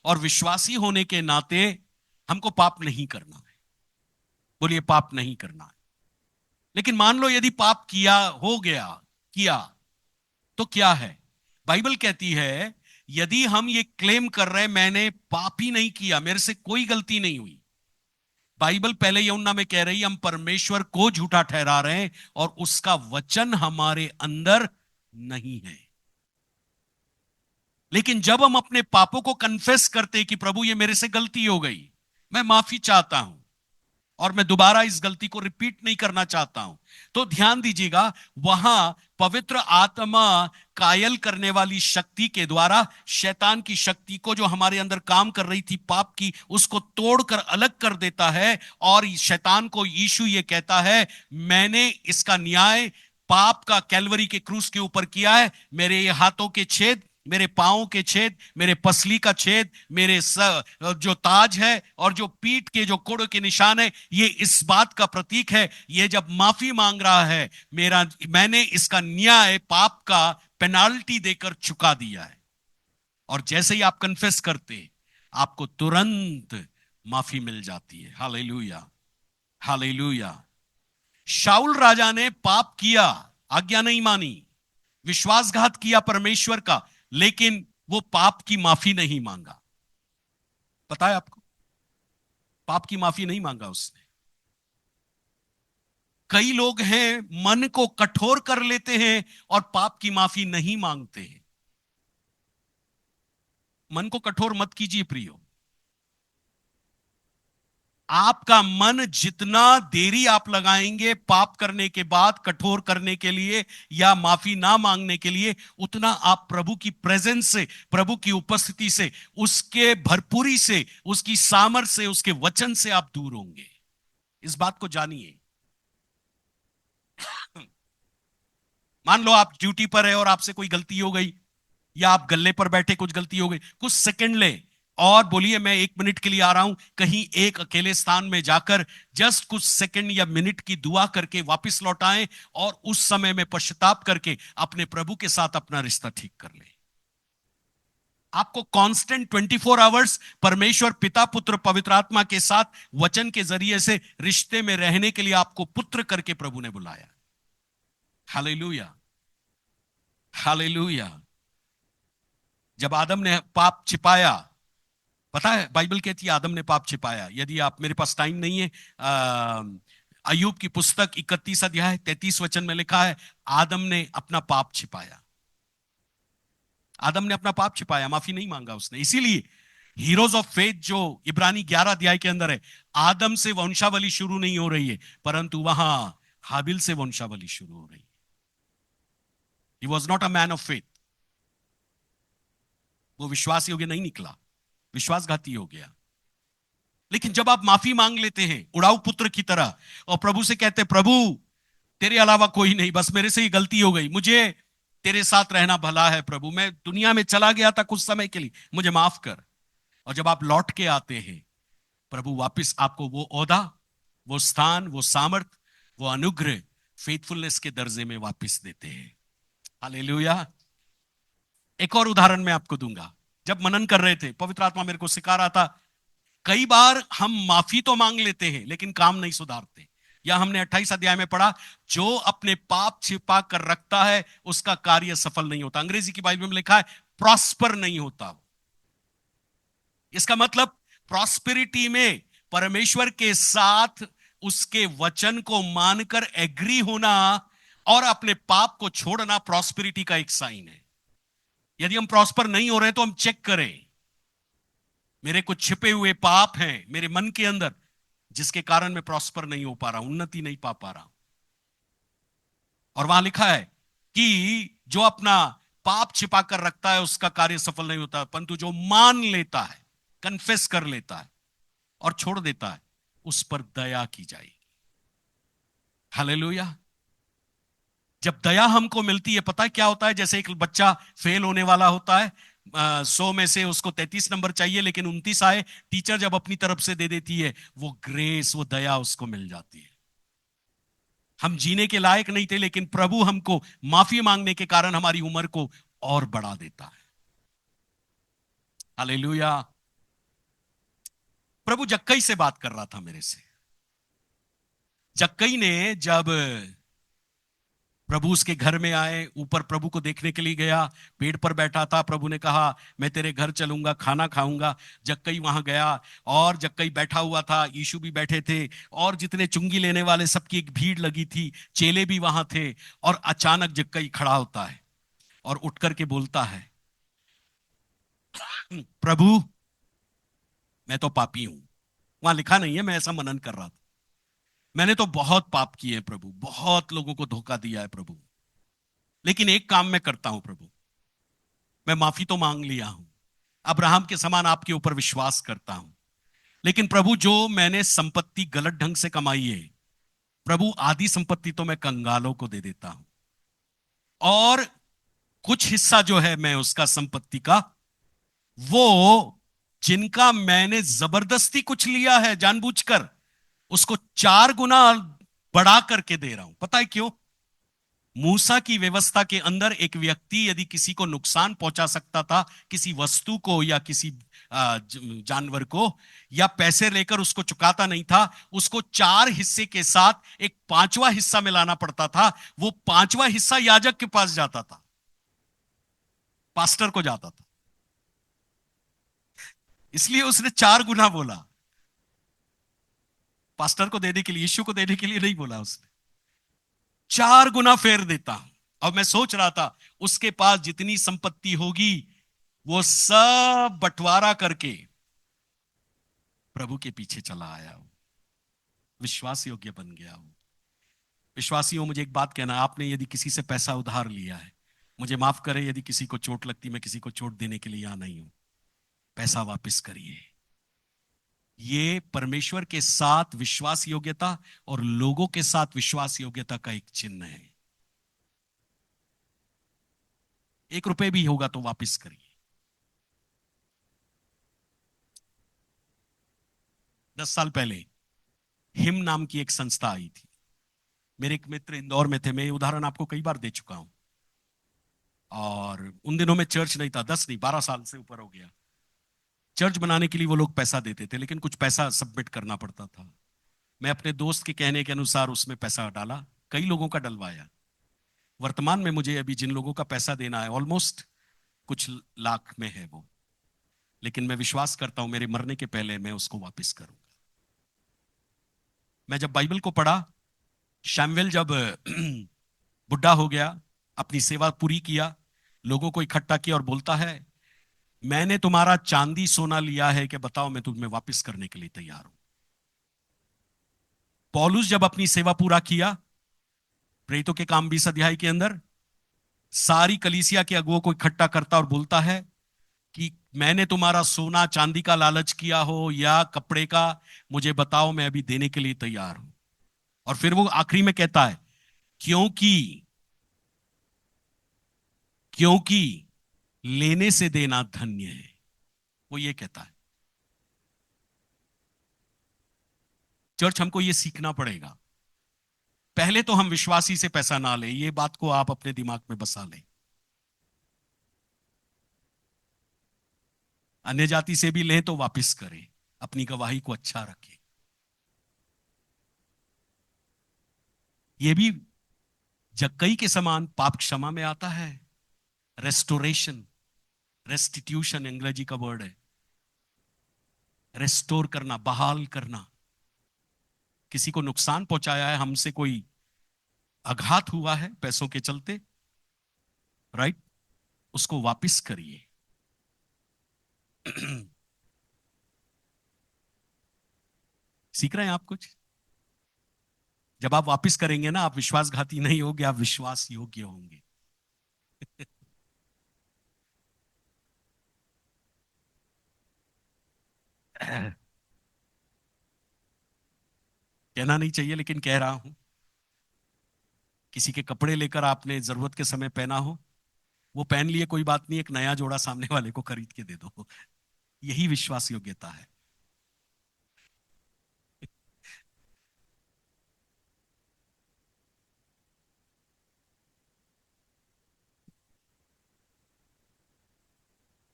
और विश्वासी होने के नाते हमको पाप नहीं करना है। बोलिए, पाप नहीं करना है। लेकिन मान लो यदि पाप किया, हो गया, किया, तो क्या है? बाइबल कहती है यदि हम ये क्लेम कर रहे हैं मैंने पाप ही नहीं किया, मेरे से कोई गलती नहीं हुई, बाइबल पहले यूहन्ना में कह रही है हम परमेश्वर को झूठा ठहरा रहे हैं और उसका वचन हमारे अंदर नहीं है। लेकिन जब हम अपने पापों को कन्फेस करते हैं कि प्रभु ये मेरे से गलती हो गई, मैं माफी चाहता हूं और मैं दोबारा इस गलती को रिपीट नहीं करना चाहता हूं, तो ध्यान दीजिएगा, वहां पवित्र आत्मा कायल करने वाली शक्ति के द्वारा शैतान की शक्ति को जो हमारे अंदर काम कर रही थी पाप की, उसको तोड़कर अलग कर देता है। और शैतान को यीशु ये कहता है मैंने इसका न्याय पाप का कैलवरी के क्रूस के ऊपर किया है। मेरे ये हाथों के छेद, मेरे पांवों के छेद, मेरे पसली का छेद, मेरे जो ताज है और जो पीठ के जो कोड़ों के निशान है, ये इस बात का प्रतीक है। ये जब माफी मांग रहा है, मैंने इसका न्याय पाप का पेनाल्टी देकर चुका दिया है। और जैसे ही आप कन्फेस करते, आपको तुरंत माफी मिल जाती है। Hallelujah, hallelujah. शाऊल राजा ने पाप किया, आज्ञा नहीं मानी, विश्वासघात किया परमेश्वर का, लेकिन वो पाप की माफी नहीं मांगा। पता है आपको, पाप की माफी नहीं मांगा उसने। कई लोग हैं मन को कठोर कर लेते हैं और पाप की माफी नहीं मांगते हैं। मन को कठोर मत कीजिए प्रियो। आपका मन जितना देरी आप लगाएंगे पाप करने के बाद कठोर करने के लिए या माफी ना मांगने के लिए, उतना आप प्रभु की प्रेजेंस से, प्रभु की उपस्थिति से, उसके भरपूरी से, उसकी सामर्थ्य से, उसके वचन से आप दूर होंगे। इस बात को जानिए। मान लो आप ड्यूटी पर है और आपसे कोई गलती हो गई, या आप गल्ले पर बैठे कुछ गलती हो गई, कुछ सेकंड ले और बोलिए मैं 1 मिनट के लिए आ रहा हूं, कहीं एक अकेले स्थान में जाकर जस्ट कुछ सेकंड या मिनट की दुआ करके वापस लौट आए और उस समय में पश्चाताप करके अपने प्रभु के साथ अपना रिश्ता ठीक कर ले। आपको कांस्टेंट 24 आवर्स परमेश्वर पिता, पुत्र, पवित्र आत्मा के साथ वचन के जरिए से रिश्ते में रहने के लिए आपको पुत्र करके प्रभु ने बुलाया। Hallelujah, hallelujah. जब आदम ने पाप छिपाया, पता है बाइबल कहती है आदम ने पाप छिपाया। यदि आप, मेरे पास टाइम नहीं है, अय्यूब की पुस्तक 31 अध्याय 33 वचन में लिखा है आदम ने अपना पाप छिपाया। आदम ने अपना पाप छिपाया, माफी नहीं मांगा उसने। इसीलिए हीरोज ऑफ फेथ जो इब्रानी 11 अध्याय के अंदर है, आदम से वंशावली शुरू नहीं हो रही है, परंतु वहां हाबिल से वंशावली शुरू हो रही है। He was not a man of faith. वो विश्वास योग्य नहीं निकला, विश्वासघाती हो गया। लेकिन जब आप माफी मांग लेते हैं उड़ाऊ पुत्र की तरह और प्रभु से कहते हैं प्रभु तेरे अलावा कोई नहीं, बस मेरे से ही गलती हो गई, मुझे तेरे साथ रहना भला है प्रभु, मैं दुनिया में चला गया था कुछ समय के लिए, मुझे माफ कर। और जब आप लौट के आते हैं, प्रभु वापस आपको वो ओहदा, वो स्थान, वो सामर्थ, वो अनुग्रह फेथफुलनेस के दर्जे में वापस देते हैं। हालेलुया। एक और उदाहरण मैं आपको दूंगा। जब मनन कर रहे थे, पवित्र आत्मा मेरे को सिखा रहा था, कई बार हम माफी तो मांग लेते हैं लेकिन काम नहीं सुधारते। या हमने 28 अध्याय में पढ़ा, जो अपने पाप छिपा कर रखता है उसका कार्य सफल नहीं होता। अंग्रेजी की बाइबल में लिखा है प्रॉस्पर नहीं होता। इसका मतलब प्रॉस्पेरिटी में परमेश्वर के साथ उसके वचन को मानकर एग्री होना और अपने पाप को छोड़ना प्रॉस्पेरिटी का एक साइन है। यदि हम प्रॉस्पर नहीं हो रहे तो हम चेक करें, मेरे कुछ छिपे हुए पाप हैं मेरे मन के अंदर जिसके कारण मैं प्रॉस्पर नहीं हो पा रहा हूं, उन्नति नहीं पा रहा हूं। और वहां लिखा है कि जो अपना पाप छिपा कर रखता है उसका कार्य सफल नहीं होता, परंतु जो मान लेता है, कन्फेस कर लेता है और छोड़ देता है, उस पर दया की जाएगी। हालेलुया। जब दया हमको मिलती है, पता है क्या होता है? जैसे एक बच्चा फेल होने वाला होता है, 100 में से उसको 33 नंबर चाहिए लेकिन 29 आए, टीचर जब अपनी तरफ से दे देती है, वो ग्रेस, वो दया उसको मिल जाती है। हम जीने के लायक नहीं थे, लेकिन प्रभु हमको माफी मांगने के कारण हमारी उम्र को और बढ़ा देता है। हालेलुया। प्रभु जक्कई से बात कर रहा था मेरे से। जक्कई ने जब प्रभु उसके घर में आए, ऊपर प्रभु को देखने के लिए गया, पेड़ पर बैठा था, प्रभु ने कहा मैं तेरे घर चलूंगा, खाना खाऊंगा। जक्कई वहां गया और जक्कई बैठा हुआ था, यीशु भी बैठे थे और जितने चुंगी लेने वाले सबकी एक भीड़ लगी थी, चेले भी वहां थे। और अचानक जक्कई खड़ा होता है और उठ करके बोलता है, प्रभु मैं तो पापी हूं। वहां लिखा नहीं है, मैं ऐसा मनन कर रहा था। मैंने तो बहुत पाप किए हैं प्रभु, बहुत लोगों को धोखा दिया है प्रभु, लेकिन एक काम मैं करता हूं प्रभु, मैं माफी तो मांग लिया हूं, अब्राहम के समान आपके ऊपर विश्वास करता हूं। लेकिन प्रभु, जो मैंने संपत्ति गलत ढंग से कमाई है प्रभु, आधी संपत्ति तो मैं कंगालों को दे देता हूं, और कुछ हिस्सा जो है मैं उसका संपत्ति का, वो जिनका मैंने जबरदस्ती कुछ लिया है जानबूझकर, उसको 4 गुना बढ़ा करके दे रहा हूं। पता है क्यों? मूसा की व्यवस्था के अंदर एक व्यक्ति यदि किसी को नुकसान पहुंचा सकता था, किसी वस्तु को या किसी जानवर को, या पैसे लेकर उसको चुकाता नहीं था, उसको 4 हिस्से के साथ एक 5वां हिस्सा मिलाना पड़ता था। वो 5वां हिस्सा याजक के पास जाता था, पास्टर को जाता था। इसलिए उसने 4 गुना बोला। पास्टर को देने के लिए, यीशु को देने के लिए नहीं बोला उसने, 4 गुना फेर देता हूं। और मैं सोच रहा था, उसके पास जितनी संपत्ति होगी वो सब बंटवारा करके प्रभु के पीछे चला आया हूं, विश्वास योग्य बन गया हूं। विश्वासियों, मुझे एक बात कहना, आपने यदि किसी से पैसा उधार लिया है, मुझे माफ करें यदि किसी को चोट लगती, मैं किसी को चोट देने के लिए यहां नहीं हूं। पैसा वापस करिए। ये परमेश्वर के साथ विश्वास योग्यता और लोगों के साथ विश्वास योग्यता का एक चिन्ह है। 1 रुपए भी होगा तो वापस करिए। 10 साल पहले हिम नाम की एक संस्था आई थी। मेरे एक मित्र इंदौर में थे, मैं ये उदाहरण आपको कई बार दे चुका हूं। और उन दिनों में चर्च नहीं था, 10 नहीं 12 साल से ऊपर हो गया। चर्च बनाने के लिए वो लोग पैसा देते थे, लेकिन कुछ पैसा सबमिट करना पड़ता था। मैं अपने दोस्त के कहने के अनुसार उसमें पैसा डाला, कई लोगों का डलवाया। वर्तमान में मुझे अभी जिन लोगों का पैसा देना है, ऑलमोस्ट कुछ लाख में है वो, लेकिन मैं विश्वास करता हूं मेरे मरने के पहले मैं उसको वापस करूंगा। मैं जब बाइबल को पढ़ा, शैमुएल जब बुढ़ा हो गया, अपनी सेवा पूरी किया, लोगों को इकट्ठा किया और बोलता है, मैंने तुम्हारा चांदी सोना लिया है कि बताओ, मैं तुम्हें वापस करने के लिए तैयार हूं। पौलुस जब अपनी सेवा पूरा किया, प्रेरितों के काम 20 अध्याय के अंदर, सारी कलीसिया के अगुओं को इकट्ठा करता और बोलता है कि मैंने तुम्हारा सोना चांदी का लालच किया हो या कपड़े का, मुझे बताओ, मैं अभी देने के लिए तैयार हूं। और फिर वो आखिरी में कहता है, क्योंकि क्योंकि लेने से देना धन्य है। वो ये कहता है। चर्च, हमको ये सीखना पड़ेगा। पहले तो हम विश्वासी से पैसा ना लें, ये बात को आप अपने दिमाग में बसा लें। अन्य जाति से भी लें तो वापस करें, अपनी गवाही को अच्छा रखें। यह भी जक्कई के समान पाप क्षमा में आता है। रेस्टोरेशन, रेस्टिट्यूशन अंग्रेजी का वर्ड है। रेस्टोर करना, बहाल करना। किसी को नुकसान पहुंचाया है, हमसे कोई आघात हुआ है पैसों के चलते, राइट, उसको वापस करिए। सीख रहे हैं आप कुछ? जब आप वापस करेंगे ना, आप विश्वासघाती नहीं होंगे, आप विश्वास योग्य होंगे। कहना नहीं चाहिए लेकिन कह रहा हूं। किसी के कपड़े लेकर आपने जरूरत के समय पहना हो, वो पहन लिए कोई बात नहीं, एक नया जोड़ा सामने वाले को खरीद के दे दो। यही विश्वास योग्यता है।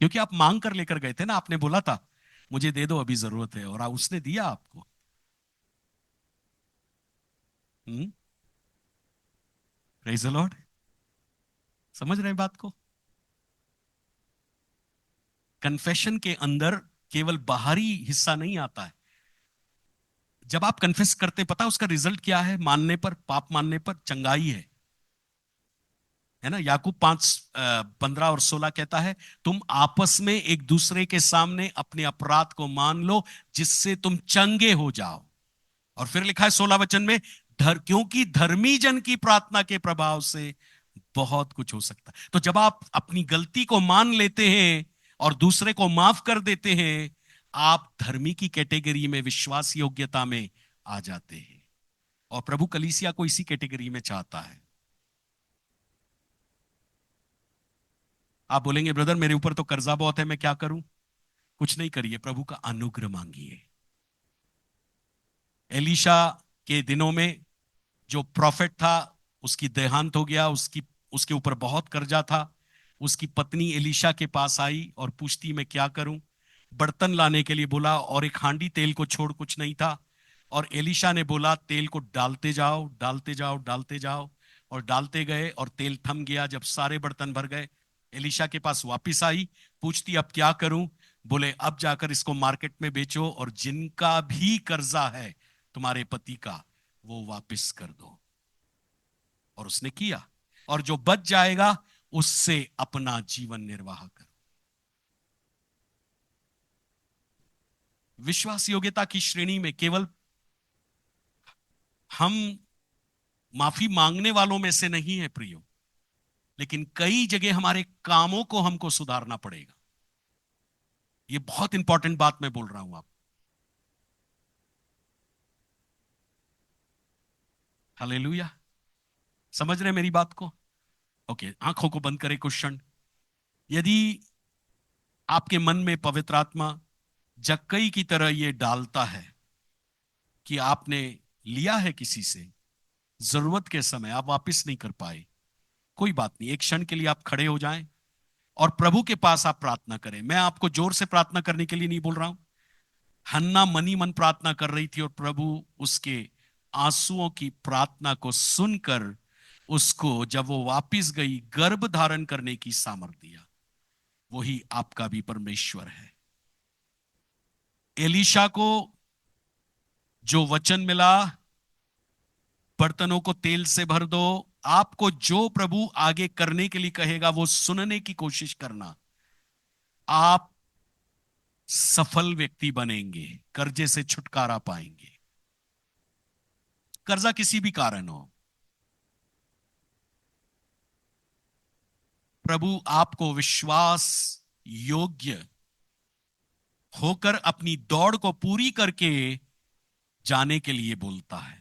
क्योंकि आप मांग कर लेकर गए थे ना, आपने बोला था मुझे दे दो, अभी जरूरत है, और उसने दिया आपको। Praise the Lord. समझ रहे हैं बात को? कन्फेशन के अंदर केवल बाहरी हिस्सा नहीं आता है। जब आप कन्फेस करते, पता उसका रिजल्ट क्या है? मानने पर, पाप मानने पर चंगाई है ना। याकूब 5:15 और 16 कहता है, तुम आपस में एक दूसरे के सामने अपने अपराध को मान लो जिससे तुम चंगे हो जाओ। और फिर लिखा है 16 वचन में, क्योंकि धर्मी जन की प्रार्थना के प्रभाव से बहुत कुछ हो सकता है। तो जब आप अपनी गलती को मान लेते हैं और दूसरे को माफ कर देते हैं, आप धर्मी की कैटेगरी में, विश्वास योग्यता में आ जाते हैं। और प्रभु कलीसिया को इसी कैटेगरी में चाहता है। आप बोलेंगे ब्रदर मेरे ऊपर तो कर्जा बहुत है, मैं क्या करूं? कुछ नहीं करिए, प्रभु का अनुग्रह मांगिए। एलीशा के दिनों में जो प्रॉफिट था, उसकी देहांत हो गया, उसके ऊपर बहुत कर्जा था। उसकी पत्नी एलीशा के पास आई और पूछती मैं क्या करूं। बर्तन लाने के लिए बोला और एक हांडी तेल को छोड़ कुछ नहीं था। और एलीशा ने बोला तेल को डालते जाओ, डालते जाओ, डालते जाओ। और डालते गए और तेल थम गया। जब सारे बर्तन भर गए, एलीशा के पास वापिस आई, पूछती अब क्या करूं। बोले अब जाकर इसको मार्केट में बेचो और जिनका भी कर्जा है तुम्हारे पति का, वो वापस कर दो। और उसने किया, और जो बच जाएगा उससे अपना जीवन निर्वाह करो। विश्वास योग्यता की श्रेणी में केवल हम माफी मांगने वालों में से नहीं है प्रियो, लेकिन कई जगह हमारे कामों को हमको सुधारना पड़ेगा। ये बहुत इंपॉर्टेंट बात मैं बोल रहा हूं आप। हालेलुया। समझ रहे हैं मेरी बात को? ओके, आंखों को बंद करें कुछ क्षण। यदि आपके मन में पवित्र आत्मा जक्कई की तरह ये डालता है कि आपने लिया है किसी से, जरूरत के समय आप वापस नहीं कर पाए, कोई बात नहीं, एक क्षण के लिए आप खड़े हो जाएं और प्रभु के पास आप प्रार्थना करें। मैं आपको जोर से प्रार्थना करने के लिए नहीं बोल रहा हूं। हन्ना मनी मन प्रार्थना कर रही थी और प्रभु उसके आंसुओं की प्रार्थना को सुनकर उसको, जब वो वापिस गई, गर्भ धारण करने की सामर्थ्य दिया। वही आपका भी परमेश्वर है। एलीशा को जो वचन मिला, बर्तनों को तेल से भर दो, आपको जो प्रभु आगे करने के लिए कहेगा वो सुनने की कोशिश करना। आप सफल व्यक्ति बनेंगे, कर्जे से छुटकारा पाएंगे। कर्जा किसी भी कारण हो, प्रभु आपको विश्वास योग्य होकर अपनी दौड़ को पूरी करके जाने के लिए बोलता है।